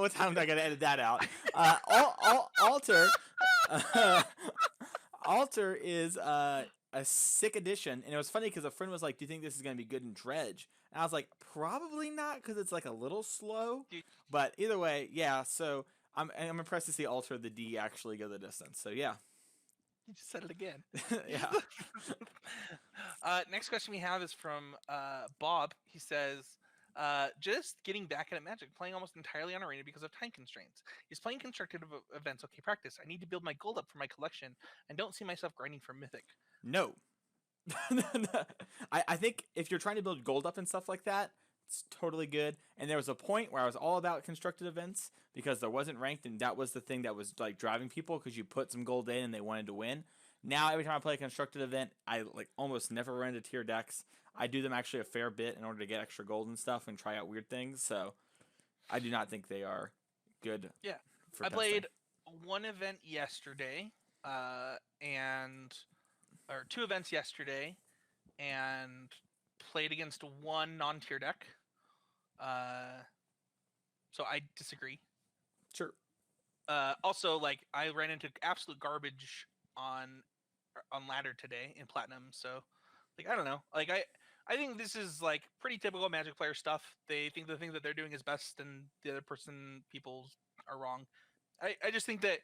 What time do I gotta edit that out? Alter, Alter is a sick addition, and it was funny because a friend was like, "Do you think this is gonna be good in Dredge?" And I was like, "Probably not, because it's like a little slow." Dude, But either way, yeah. So I'm impressed to see Alter of the D actually go the distance. So yeah, you just said it again. yeah. Next question we have is from Bob. He says, just getting back at Magic, playing almost entirely on Arena because of time constraints. Is playing constructed events okay practice? I need to build my gold up for my collection and don't see myself grinding for Mythic. No. I think if you're trying to build gold up and stuff like that, it's totally good. And there was a point where I was all about constructed events because there wasn't ranked, and that was the thing that was like driving people because you put some gold in and they wanted to win. Now every time I play a constructed event, I like almost never run into tier decks. I do them actually a fair bit in order to get extra gold and stuff and try out weird things. So I do not think they are good. Yeah, for I testing. played one event yesterday, and or 2 events yesterday, and played against one non-tier deck. So I disagree. Sure. Also, like I ran into absolute garbage on ladder today in platinum. So, like I don't know. Like I think this is like pretty typical Magic player stuff. They think the thing that they're doing is best, and the other people are wrong. I just think that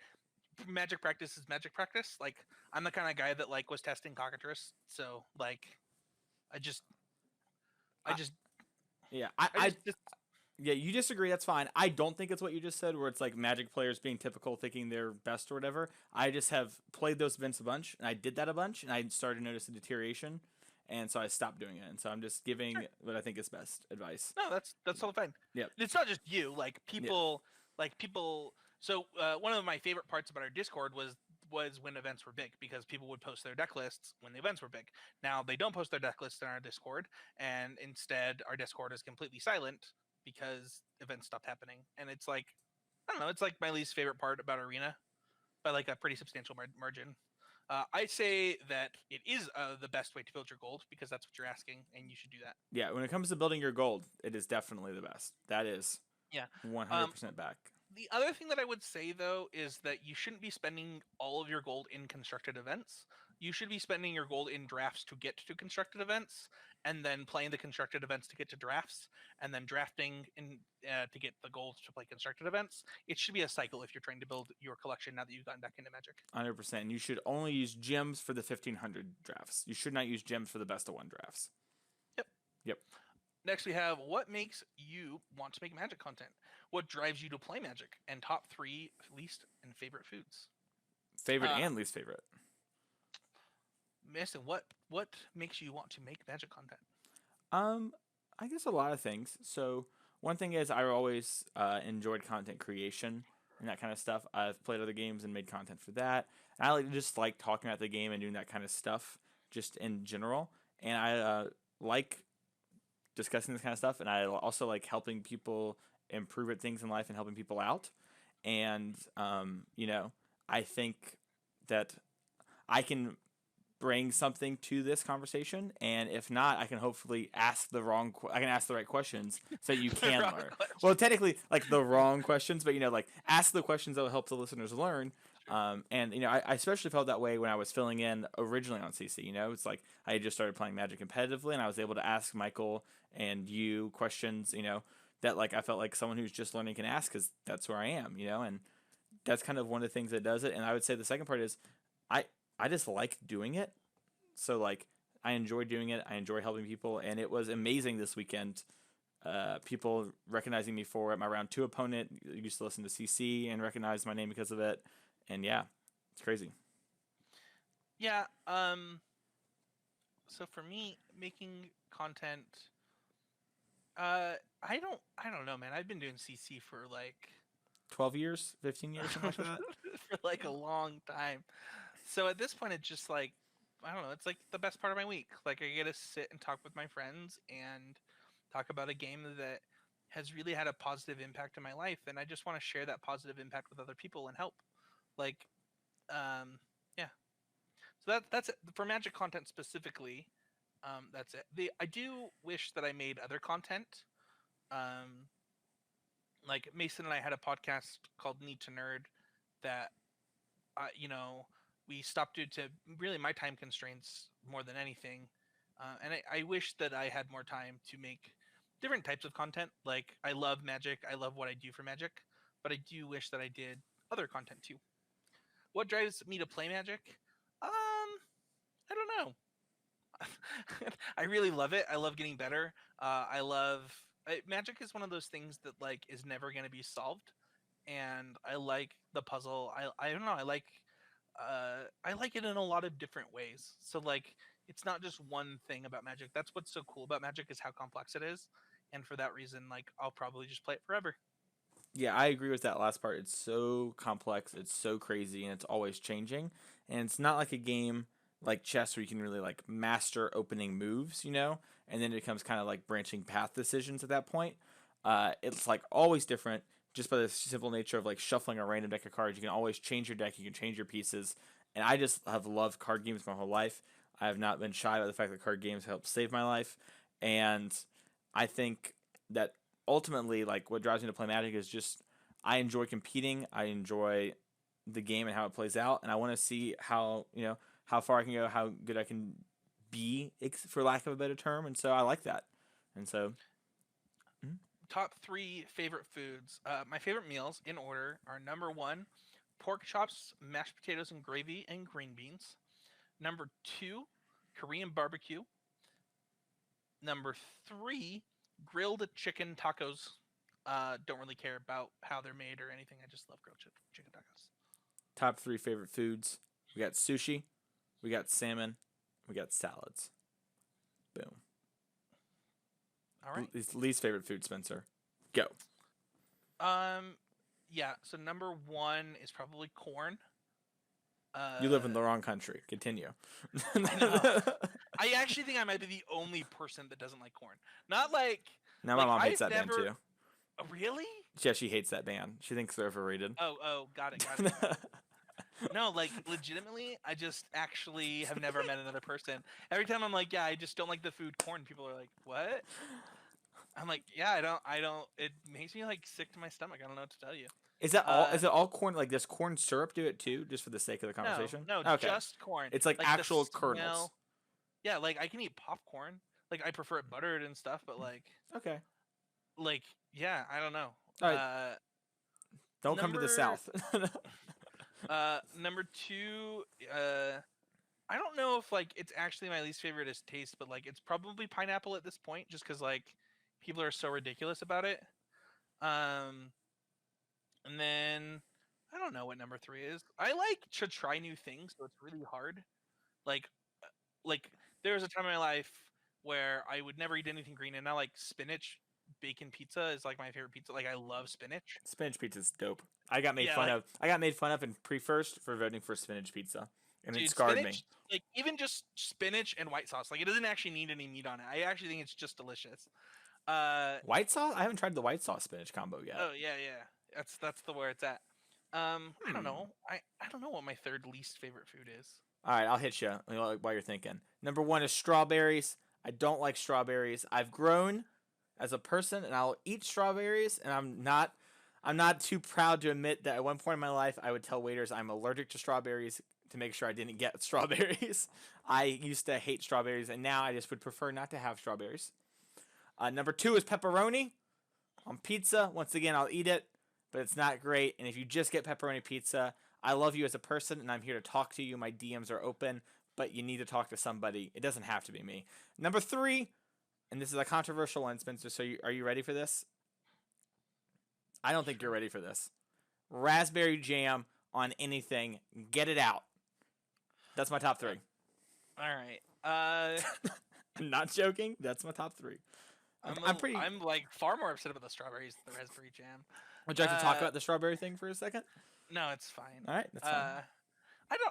Magic practice is Magic practice. Like I'm the kind of guy that like was testing Cockatrice, so like I just Yeah, I Yeah, you disagree. That's fine. I don't think it's what you just said, where it's like Magic players being typical, thinking they're best or whatever. I just have played those events a bunch, and I did that a bunch, and I started to notice a deterioration, and so I stopped doing it. And so I'm just Sure. giving what I think is best advice. No, that's totally fine. Yep. It's not just you. Yeah. Like people. So one of my favorite parts about our Discord was when events were big because people would post their deck lists when the events were big. Now they don't post their deck lists in our Discord, and instead our Discord is completely silent because events stopped happening. And it's like I don't know. It's like my least favorite part about Arena by like a pretty substantial margin. I say that it is the best way to build your gold because that's what you're asking, and you should do that. Yeah. When it comes to building your gold, it is definitely the best. That is Yeah. 100% back. The other thing that I would say though is that you shouldn't be spending all of your gold in constructed events. You should be spending your gold in drafts to get to constructed events, and then playing the constructed events to get to drafts, and then drafting in to get the gold to play constructed events. It should be a cycle if you're trying to build your collection now that you've gotten back into Magic. 100%. And you should only use gems for the 1500 drafts. You should not use gems for the best of one drafts. Yep. Yep. Next, we have what makes you want to make Magic content? What drives you to play Magic? And top 3 least and favorite foods. Favorite and least favorite. Mason, what makes you want to make Magic content? I guess a lot of things. So one thing is I always enjoyed content creation and that kind of stuff. I've played other games and made content for that. And I just like talking about the game and doing that kind of stuff just in general. And I like discussing this kind of stuff. And I also like helping people improve at things in life and helping people out. And I think that I can bring something to this conversation, and if not, I can hopefully ask the right questions so that you can learn. Well, technically, like the wrong questions, but like ask the questions that will help the listeners learn. And I especially felt that way when I was filling in originally on CC. It's like I had just started playing Magic competitively, and I was able to ask Michael and you questions. That like I felt like someone who's just learning can ask because that's where I am. And that's kind of one of the things that does it. And I would say the second part is I just like doing it. So like I enjoy doing it. I enjoy helping people, and it was amazing this weekend. People recognizing me for it. My round 2 opponent used to listen to CC and recognized my name because of it. And yeah, it's crazy. Yeah. So for me, making content, I don't know, man. I've been doing CC for like 12 years, 15 years, something like that. for like a long time. So at this point, it's just like I don't know. It's like the best part of my week. Like I get to sit and talk with my friends and talk about a game that has really had a positive impact in my life, and I just want to share that positive impact with other people and help. Like, yeah. So that's it. For Magic content specifically. That's it. I do wish that I made other content. Um, like Mason and I had a podcast called Need to Nerd that, we stopped due to really my time constraints more than anything. And I wish that I had more time to make different types of content. Like I love Magic, I love what I do for Magic, but I do wish that I did other content too. What drives me to play Magic? I don't know. I really love it. I love getting better. Magic is one of those things that like is never going to be solved, and I like the puzzle. I don't know. I like it in a lot of different ways. So like it's not just one thing about Magic. That's what's so cool about Magic is how complex it is, and for that reason, like I'll probably just play it forever. Yeah, I agree with that last part. It's so complex, it's so crazy, and it's always changing. And it's not like a game like chess where you can really like master opening moves, and then it becomes kind of like branching path decisions at that point. It's like always different just by the simple nature of like shuffling a random deck of cards. You can always change your deck, you can change your pieces. And I just have loved card games my whole life. I have not been shy about the fact that card games help save my life. And I think that ultimately, like what drives me to play Magic is just I enjoy competing. I enjoy the game and how it plays out, and I want to see how far I can go, how good I can be, for lack of a better term. And so I like that. And so, Top 3 favorite foods. My favorite meals in order are number 1, pork chops, mashed potatoes and gravy, and green beans. Number 2, Korean barbecue. Number 3, grilled chicken tacos. Don't really care about how they're made or anything. I just love grilled chicken tacos. Top 3 favorite foods. We got sushi, we got salmon, we got salads. Boom. All right. Least favorite food, Spencer. Go. Yeah. So number 1 is probably corn. You live in the wrong country. Continue. I know. I actually think I might be the only person that doesn't like corn. Not like. Now like, my mom hates I've that band too. Oh, really? Yeah, she hates that band. She thinks they're overrated. Oh, got it. No, like legitimately, I just actually have never met another person. Every time I'm like, yeah, I just don't like the food corn. People are like, what? I'm like, yeah, I don't. It makes me like sick to my stomach. I don't know what to tell you. Is that all? Is it all corn? Like, does corn syrup do it too, just for the sake of the conversation? No, okay. just corn. It's like the actual smell- kernels. Yeah, like I can eat popcorn. Like I prefer it buttered and stuff, but Okay. like yeah, I don't know. All right. Don't come to the south. Number 2, I don't know if like it's actually my least favorite is taste, but like it's probably pineapple at this point, just because like people are so ridiculous about it. And then I don't know what number 3 is. I like to try new things, so it's really hard. Like, like there was a time in my life where I would never eat anything green, and now like spinach bacon pizza is like my favorite pizza. Like I love spinach. Spinach pizza's dope. I got made fun of. I got made fun of in pre-first for voting for spinach pizza, and Dude, it scarred spinach, me. Like even just spinach and white sauce, like it doesn't actually need any meat on it. I actually think it's just delicious. White sauce? I haven't tried the white sauce spinach combo yet. Oh yeah. That's the where it's at. I don't know. I don't know what my 3rd least favorite food is. All right, I'll hit you while you're thinking. Number 1 is strawberries. I don't like strawberries. I've grown as a person, and I'll eat strawberries, and I'm not too proud to admit that at one point in my life I would tell waiters I'm allergic to strawberries to make sure I didn't get strawberries. I used to hate strawberries, and now I just would prefer not to have strawberries. Number 2 is pepperoni on pizza. Once again, I'll eat it, but it's not great. And if you just get pepperoni pizza, I love you as a person, and I'm here to talk to you. My DMs are open, but you need to talk to somebody. It doesn't have to be me. Number 3, and this is a controversial one, Spencer, so are you ready for this? I don't think you're ready for this. Raspberry jam on anything. Get it out. That's my top 3. All right. I'm not joking. That's my top 3. I'm like far more upset about the strawberries than the raspberry jam. Would you like to talk about the strawberry thing for a second? No, it's fine. All right, that's fine.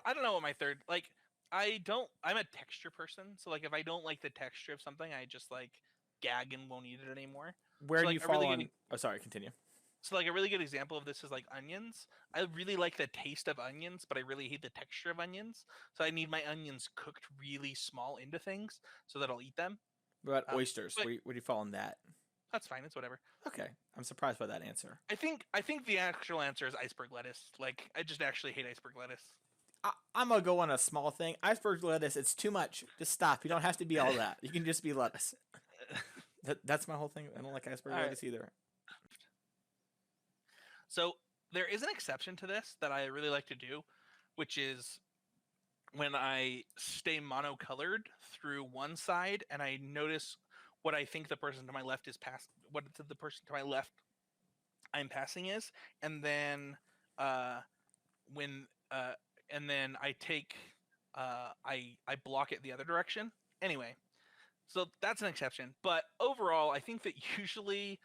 I don't know what my 3rd like. I'm a texture person, so like if I don't like the texture of something, I just like gag and won't eat it anymore. Where so, do like, you fall really on? Oh, sorry. Continue. So like a really good example of this is like onions. I really like the taste of onions, but I really hate the texture of onions. So I need my onions cooked really small into things so that I'll eat them. What about oysters? Where do you fall on that? That's fine. It's whatever. Okay, I'm surprised by that answer. I think the actual answer is iceberg lettuce. Like I just actually hate iceberg lettuce. I'm gonna go on a small thing. Iceberg lettuce, it's too much. Just stop. You don't have to be all that. You can just be lettuce. That's my whole thing. I don't like iceberg lettuce either. So there is an exception to this that I really like to do, which is when I stay monocolored through one side and I notice what I think the person to my left is past, what the person to my left I'm passing is, and then and then I take I block it the other direction. Anyway, so that's an exception. But overall, I think that usually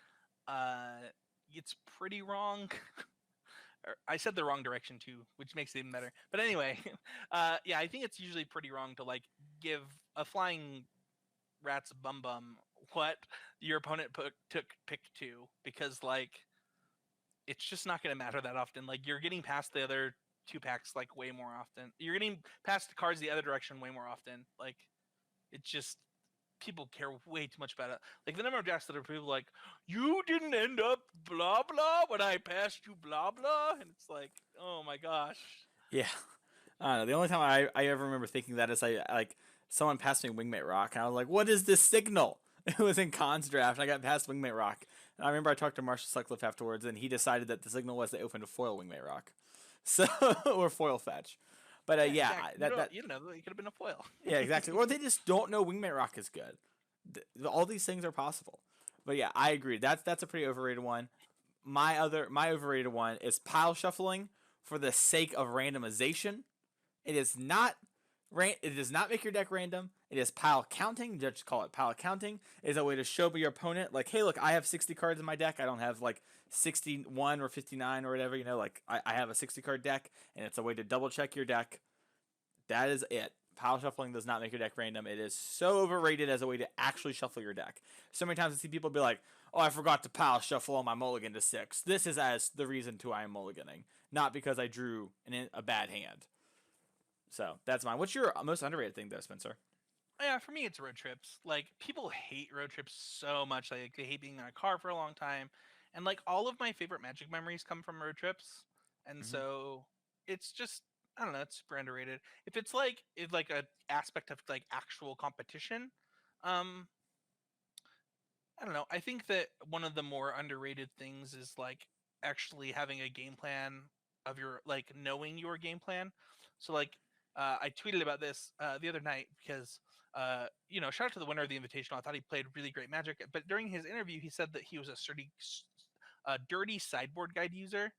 it's pretty wrong. I said the wrong direction too, which makes it even better. But anyway, yeah, I think it's usually pretty wrong to like give a flying rat's bum what your opponent took pick 2, because like it's just not going to matter that often. Like you're getting past the other 2 packs like way more often. You're getting past the cards the other direction way more often. Like it's just people care way too much about it. Like the number of drafts that are people like, you didn't end up blah blah when I passed you blah blah, and it's like, oh my gosh. Yeah, I don't know. The only time I ever remember thinking that is I like someone passed me Wingmate Rock, and I was like, what is this signal? It was in Khan's draft, and I got past Wingmate Rock. And I remember I talked to Marshall Sutcliffe afterwards, and he decided that the signal was they opened a foil Wingmate Rock, so or foil fetch. But yeah, exactly. You know, it could have been a foil. Yeah, exactly. Or they just don't know Wingmate Rock is good. All these things are possible. But yeah, I agree. That's a pretty overrated one. My overrated one is pile shuffling for the sake of randomization. It is not it does not make your deck random. It is pile counting. Just call it pile counting. It is a way to show your opponent like, hey, look, I have 60 cards in my deck. I don't have like 61 or 59 or whatever. Like I have a 60 card deck, and it's a way to double check your deck. That is it. Pile shuffling does not make your deck random. It is so overrated as a way to actually shuffle your deck. So many times I see people be like, oh, I forgot to pile shuffle on my mulligan to 6. This is as the reason to I am mulliganing, not because I drew a bad hand. So that's mine. What's your most underrated thing, though, Spencer? Yeah, for me, it's road trips. Like, people hate road trips so much. Like, they hate being in a car for a long time. And, like, all of my favorite Magic memories come from road trips. And Mm-hmm. so it's just, I don't know, it's super underrated. If it's like a aspect of like actual competition, um, I don't know. I think that one of the more underrated things is like actually having a game plan of your like knowing your game plan. So like I tweeted about this the other night because shout out to the winner of the Invitational. I thought he played really great Magic, but during his interview, he said that he was a dirty sideboard guide user,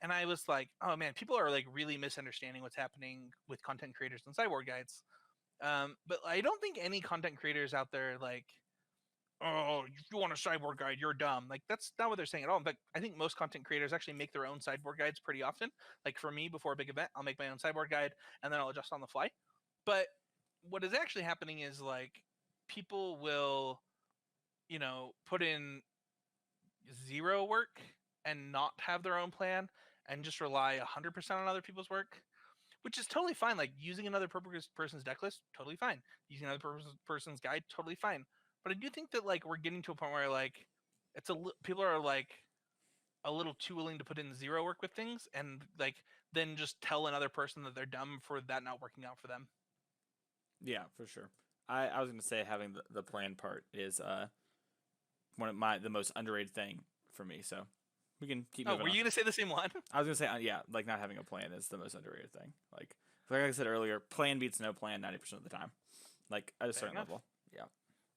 and I was like, oh man, people are like really misunderstanding what's happening with content creators and sideboard guides. But I don't think any content creators out there like, oh, if you want a sideboard guide, you're dumb. Like, that's not what they're saying at all. But I think most content creators actually make their own sideboard guides pretty often. Like for me, before a big event, I'll make my own sideboard guide and then I'll adjust on the fly. But what is actually happening is like people will, put in zero work and not have their own plan and just rely 100% on other people's work, which is totally fine. Like using another person's deck list, totally fine. Using another person's guide, totally fine. But I do think that like we're getting to a point where like people are like a little too willing to put in zero work with things, and like then just tell another person that they're dumb for that not working out for them. Yeah, for sure. I was gonna say having the plan part is one of the most underrated thing for me. So we can keep Oh, moving were on. you gonna say the same one? I was gonna say yeah, like not having a plan is the most underrated thing. Like I said earlier, plan beats no plan 90% of the time. Like at a Fair certain enough. level. Yeah.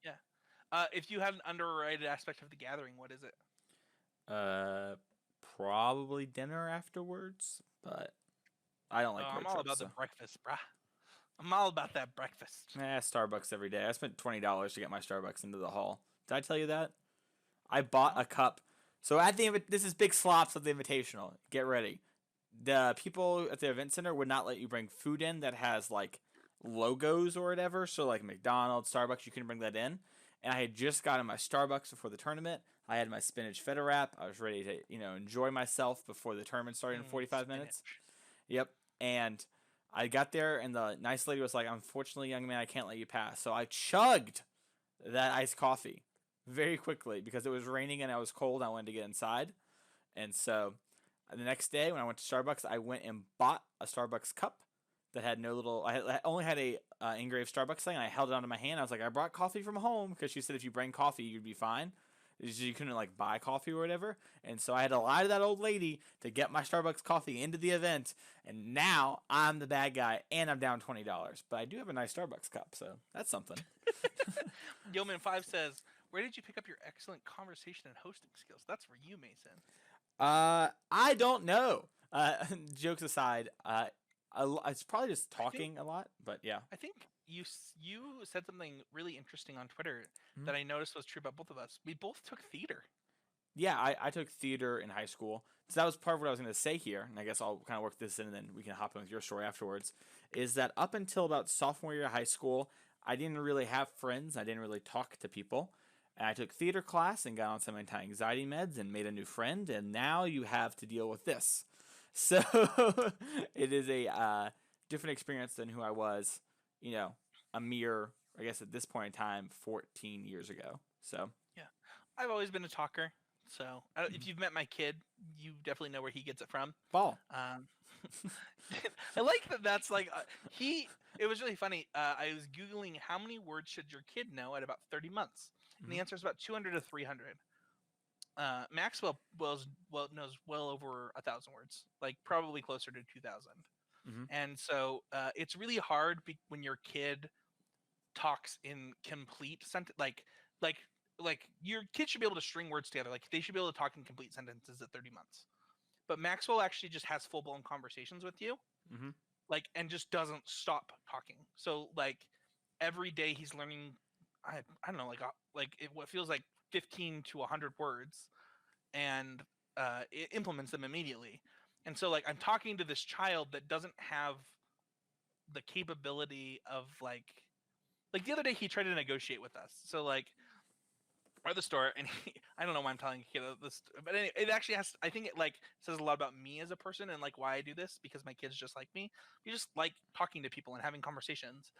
Yeah. If you had an underrated aspect of the gathering, what is it? Uh, probably dinner afterwards, but I don't Oh, like I'm road all trips. about the So. breakfast, bruh. I'm all about that breakfast. Starbucks every day. I spent $20 to get my Starbucks into the hall. Did I tell you that? I bought a cup. So at the this is big slops of the Invitational. Get ready. The people at the event center would not let you bring food in that has like logos or whatever. So like McDonald's, Starbucks, you couldn't bring that in. And I had just gotten my Starbucks before the tournament. I had my spinach feta wrap. I was ready to enjoy myself before the tournament started in 45 minutes. Spinach. Yep. And I got there, and the nice lady was like, unfortunately, young man, I can't let you pass. So I chugged that iced coffee very quickly because it was raining and I was cold. I wanted to get inside. And so the next day when I went to Starbucks, I went and bought a Starbucks cup that had no little. I only had a engraved Starbucks thing. And I held it onto my hand. I was like, I brought coffee from home because she said if you bring coffee, you'd be fine. You couldn't like buy coffee or whatever, and so I had to lie to that old lady to get my Starbucks coffee into the event. And now I'm the bad guy, and I'm down $20. But I do have a nice Starbucks cup, so that's something. Yeoman5 says, where did you pick up your excellent conversation and hosting skills? That's for you, Mason. I don't know. Jokes aside, it's probably just talking a lot, but yeah. I think you said something really interesting on Twitter Mhm. that I noticed was true about both of us. We both took theater. Yeah, I took theater in high school. So that was part of what I was going to say here, and I guess I'll kind of work this in and then we can hop in with your story afterwards, is that up until about sophomore year of high school, I didn't really have friends. I didn't really talk to people. And I took theater class and got on some anti-anxiety meds and made a new friend, and now you have to deal with this. So it is a different experience than who I was, a mere, I guess at this point in time, 14 years ago. So Yeah, I've always been a talker. So if you've met my kid, you definitely know where he gets it from. ball. I like that. That's like he. It was really funny. I was googling how many words should your kid know at about 30 months, and the answer is about 200 to 300. Maxwell knows well over 1,000 words, like probably closer to 2,000. Mm-hmm. And so it's really hard when your kid talks in complete sentence, like like your kids should be able to string words together. Like they should be able to talk in complete sentences at 30 months. But Maxwell actually just has full blown conversations with you, Mm-hmm. like, and just doesn't stop talking. So like every day he's learning, I don't know, like what feels like 15 to 100 words, and it implements them immediately. And so like I'm talking to this child that doesn't have the capability of like the other day he tried to negotiate with us. So like we're at the store and I don't know why I'm telling you this, but anyway, it actually has. I think it like says a lot about me as a person and like why I do this, because my kids just like me. We just like talking to people and having conversations.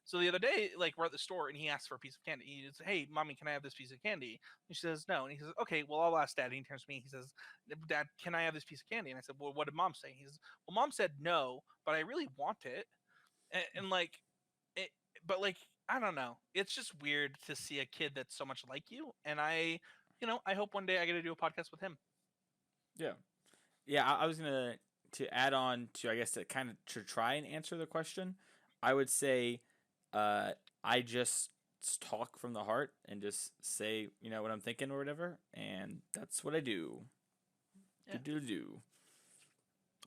So the other day, like we're at the store and he asks for a piece of candy. He says, "Hey, mommy, can I have this piece of candy?" And she says, "No." And he says, "Okay, well, I'll ask dad." And he turns to me. He says, "Dad, can I have this piece of candy?" And I said, "Well, what did mom say?" He says, "Well, mom said no, but I really want it." And like it, but like I don't know. It's just weird to see a kid that's so much like you, and I hope one day I get to do a podcast with him. Yeah. Yeah, I was gonna to add on to, I guess, to kind of to try and answer the question. I would say, I just talk from the heart and just say what I'm thinking or whatever, and that's what I do. Yeah. Do.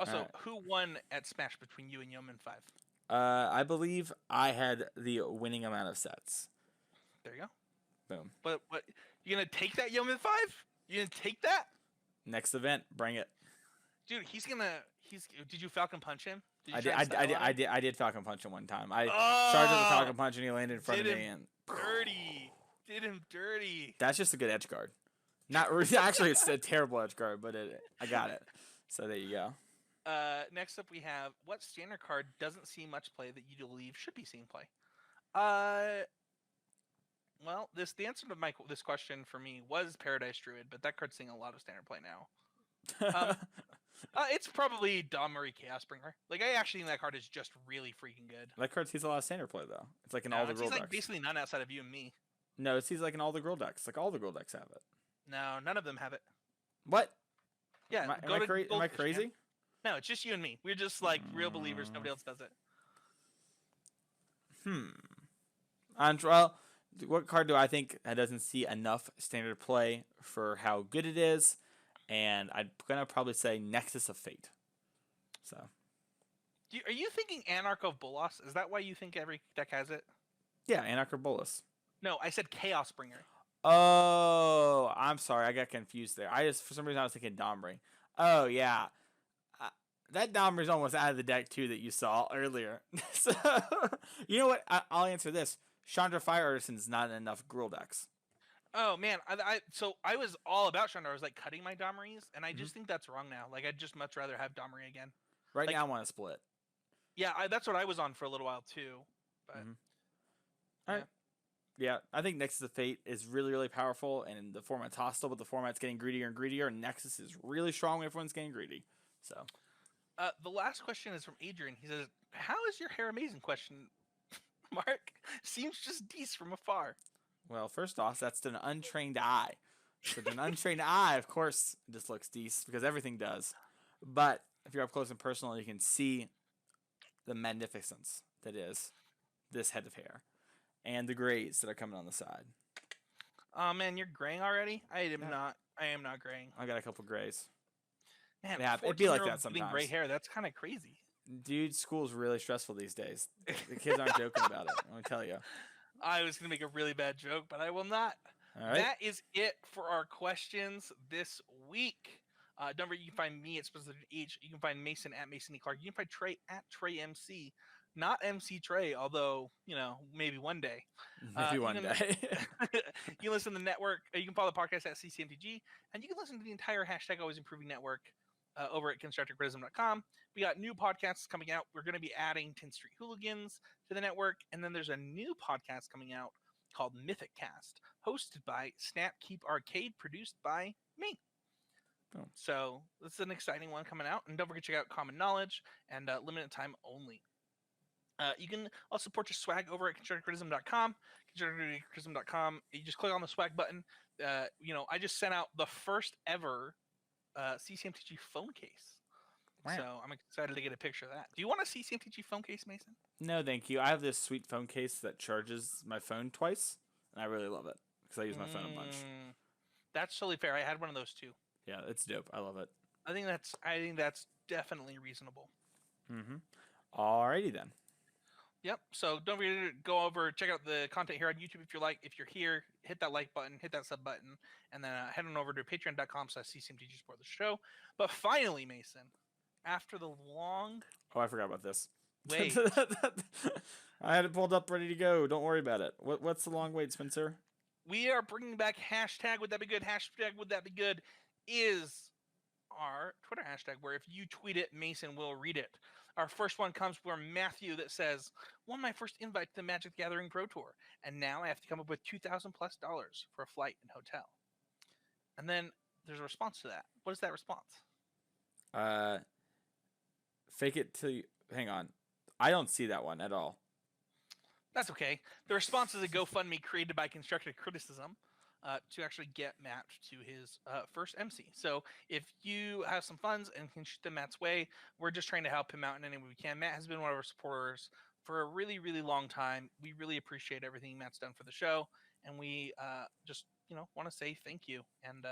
Also, who won at Smash between you and Yeoman Five? I believe I had the winning amount of sets. There you go. Boom. But what you gonna take that Yeoman Five? You gonna take that, Next event, bring it. dude? He's gonna. He's. Did you Falcon Punch him? Did you I try did. and style on him? I did Falcon Punch him one time. I charged with the Oh, Falcon Punch and he landed in front of did me, him and dirty. Did him dirty. that's just a good edge guard. Not really, actually, it's a terrible edge guard, but I got it. So there you go. Next up we have what standard card doesn't see much play that you believe should be seeing play. Well, the answer to this question for me was Paradise Druid, but that card's seeing a lot of standard play now. Um, it's probably Domri Chaosbringer. Like I actually think that card is just really freaking good. That card sees a lot of standard play though. It's like in No, all the it girl sees like decks. basically none outside of you and me. No, it sees like in all the girl decks. Like all the girl decks have it. No, none of them have it. What? Yeah, Am go to am I Goldfish, crazy? man. No, it's just you and me. We're just like real believers. Nobody else does it. Well, what card do I think doesn't see enough standard play for how good it is? And I'm gonna probably say Nexus of Fate. So Are you thinking Anarch of Bolas? Is that why you think every deck has it? yeah, Anarch or Bolus. No, I said Chaosbringer. Oh, I'm sorry, I got confused there. For some reason I was thinking Domri. Oh yeah, that Domri's almost out of the deck too that you saw earlier. So you know what? I'll answer this. Chandra Fire Artisan's not in enough girl decks. Oh man, so I was all about Chandra. I was like cutting my Domries, and I just think that's wrong now. Like I'd just much rather have Domri again. Right Like- now, I want to split. Yeah, that's what I was on for a little while too. But All right. Yeah, I think Nexus of Fate is really, really powerful, and the format's hostile, but the format's getting greedier and greedier, and Nexus is really strong when everyone's getting greedy. So, the last question is from Adrian. He says, "How is your hair amazing?" Question mark. Seems just decent from afar. well, first off, that's an untrained eye. So, an untrained eye, of course, it just looks decent, because everything does. But if you're up close and personal, you can see the magnificence that is this head of hair, and the grays that are coming on the side. Oh man, you're graying already. I am not graying. I got a couple grays. Man, Yeah, it'd be like 14-year-olds that getting gray sometimes. hair. That's kind of crazy. Dude, school's really stressful these days. The kids aren't joking about it. Let me tell you. I was gonna make a really bad joke, but I will not. All right. That is it for our questions this week. Don't forget, you can find me at Specific H. You can find Mason at Mason E. Clark. You can find Trey at Trey MC. Not MC Trey, although, maybe one day. Maybe one day. You can listen to the network. You can follow the podcast at CCMTG. And you can listen to the entire hashtag Always Improving Network over at constructorcriticism.com. We got new podcasts coming out. We're going to be adding 10th Street Hooligans to the network. And then there's a new podcast coming out called Mythic Cast, hosted by Snapkeep Arcade, produced by me. Oh. So this is an exciting one coming out. And don't forget to check out Common Knowledge and limited time only. You can also purchase swag over at constructorcriticism.com. Constructorcriticism.com. You just click on the swag button. I just sent out the first ever CCMTG phone case. Wow. So I'm excited to get a picture of that. Do you want a CCMTG phone case, Mason? No, thank you. I have this sweet phone case that charges my phone twice, and I really love it. because I use my phone a bunch. That's totally fair. I had one of those too. Yeah, it's dope. I love it. I think that's definitely reasonable. Alrighty then. Yep. So don't forget to go over, check out the content here on YouTube if you like. If you're here, hit that like button, hit that sub button, and then head on over to patreon.com/ccmtg support the show. But finally, Mason, after the long Oh, I forgot about this. wait, I had it pulled up ready to go. Don't worry about it. What's the long wait, Spencer? we are bringing back hashtag would that be good. Hashtag would that be good is our Twitter hashtag, where if you tweet it, Mason will read it. Our first one comes from Matthew that says, "Won my first invite to the Magic the Gathering Pro Tour, and now I have to come up with $2,000+ for a flight and hotel." And then there's a response to that. What is that response? Fake it till you. Hang on. I don't see that one at all. That's okay. The response is a GoFundMe created by Constructive Criticism to actually get Matt to his first MC. So if you have some funds and can shoot them Matt's way, we're just trying to help him out in any way we can. Matt has been one of our supporters for a really, really long time. We really appreciate everything Matt's done for the show, and we just want to say thank you. And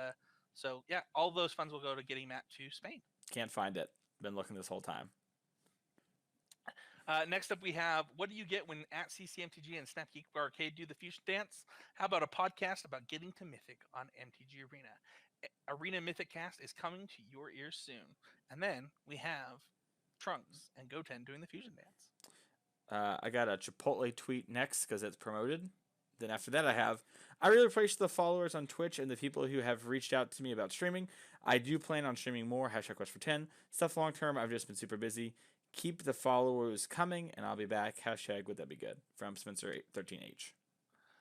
so yeah, all those funds will go to getting Matt to Spain. Can't find it. Been looking this whole time. Next up, we have, what do you get when at CCMTG and Snap Geek Arcade do the fusion dance? How about a podcast about getting to Mythic on MTG Arena? Arena Mythic Cast is coming to your ears soon. And then we have Trunks and Goten doing the fusion dance. I got a Chipotle tweet next because it's promoted. Then after that, I really appreciate the followers on Twitch and the people who have reached out to me about streaming. I do plan on streaming more. Hashtag Quest for 10. Stuff long term. I've just been super busy. Keep the followers coming, and I'll be back. Hashtag would that be good from Spencer13H.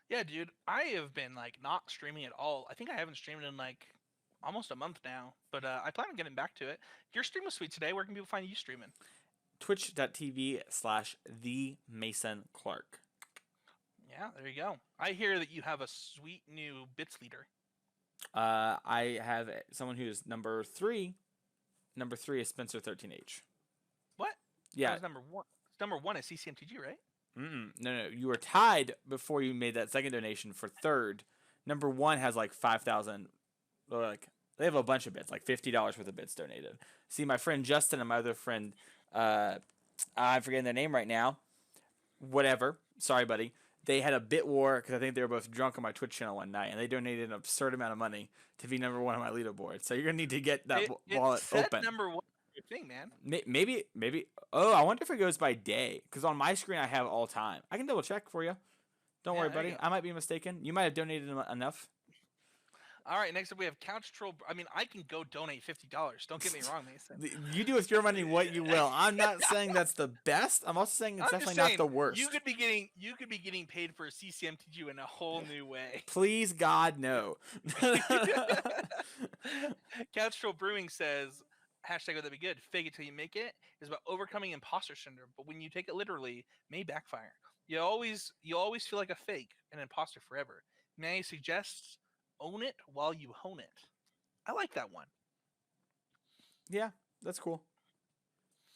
Yeah, dude, I have been not streaming at all. I think I haven't streamed in almost a month now, but I plan on getting back to it. Your stream was sweet today. Where can people find you streaming? Twitch.tv/TheMasonClark. Yeah, there you go. I hear that you have a sweet new bits leader. I have someone who's number 3. Number 3 is Spencer13H. What? Yeah. That was number 1. Number 1 is CCMTG, right? No. You were tied before you made that second donation for third. Number 1 has 5,000. They have a bunch of bits, $50 worth of bits donated. See, my friend Justin and my other friend, I'm forgetting their name right now. Whatever. Sorry, buddy. They had a bit war because I think they were both drunk on my Twitch channel one night, and they donated an absurd amount of money to be number 1 on my leaderboard. So you're gonna need to get that wallet open. Number 1 thing, man. Maybe. Oh, I wonder if it goes by day, because on my screen I have all time. I can double check for you. Don't worry, buddy. I might be mistaken. You might have donated enough. All right, next up we have Couch Troll. I mean, I can go donate $50. Don't get me wrong, Mason. You do with your money what you will. I'm not saying that's the best. I'm also saying it's definitely not the worst. You could be getting paid for CCMTG in a whole new way. Please, God, no. Couch Troll Brewing says, hashtag would that be good? Fake it till you make it is about overcoming imposter syndrome, but when you take it literally, may backfire. You always feel like a fake, an imposter forever. May I suggest own it while you hone it? I like that one. Yeah, that's cool.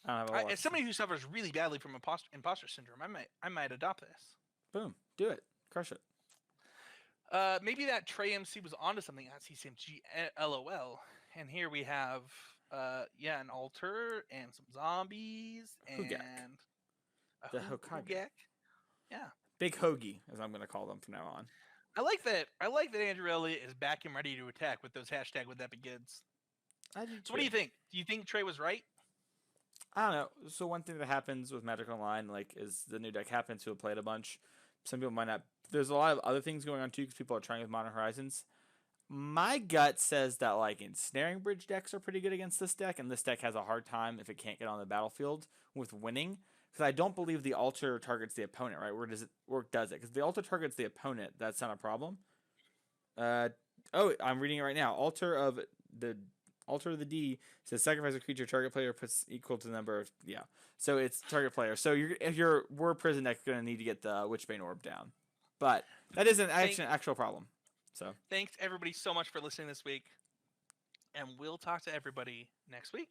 As somebody who suffers really badly from imposter syndrome, I might adopt this. Boom, do it, crush it. Maybe that Trey MC was onto something at CCMG. LOL. And here we have an altar and some zombies and the Hokage. Yeah. Big Hoagie, as I'm going to call them from now on. I like that Andrew Elliott is back and ready to attack with those hashtag would that be goods. So what do you think? Do you think Trey was right? I don't know. So one thing that happens with Magic Online, is the new deck happens to have played a bunch. Some people might not. There's a lot of other things going on too because people are trying with Modern Horizons. My gut says that ensnaring bridge decks are pretty good against this deck, and this deck has a hard time if it can't get on the battlefield with winning. Because I don't believe the altar targets the opponent, right? Where does it work? Does it? Because the altar targets the opponent, that's not a problem. I'm reading it right now. Altar of the D says sacrifice a creature target player puts equal to the number of So it's target player. So if you're War Prison deck, you're gonna need to get the Witchbane Orb down, but that isn't actually an actual problem. So thanks everybody so much for listening this week, and we'll talk to everybody next week.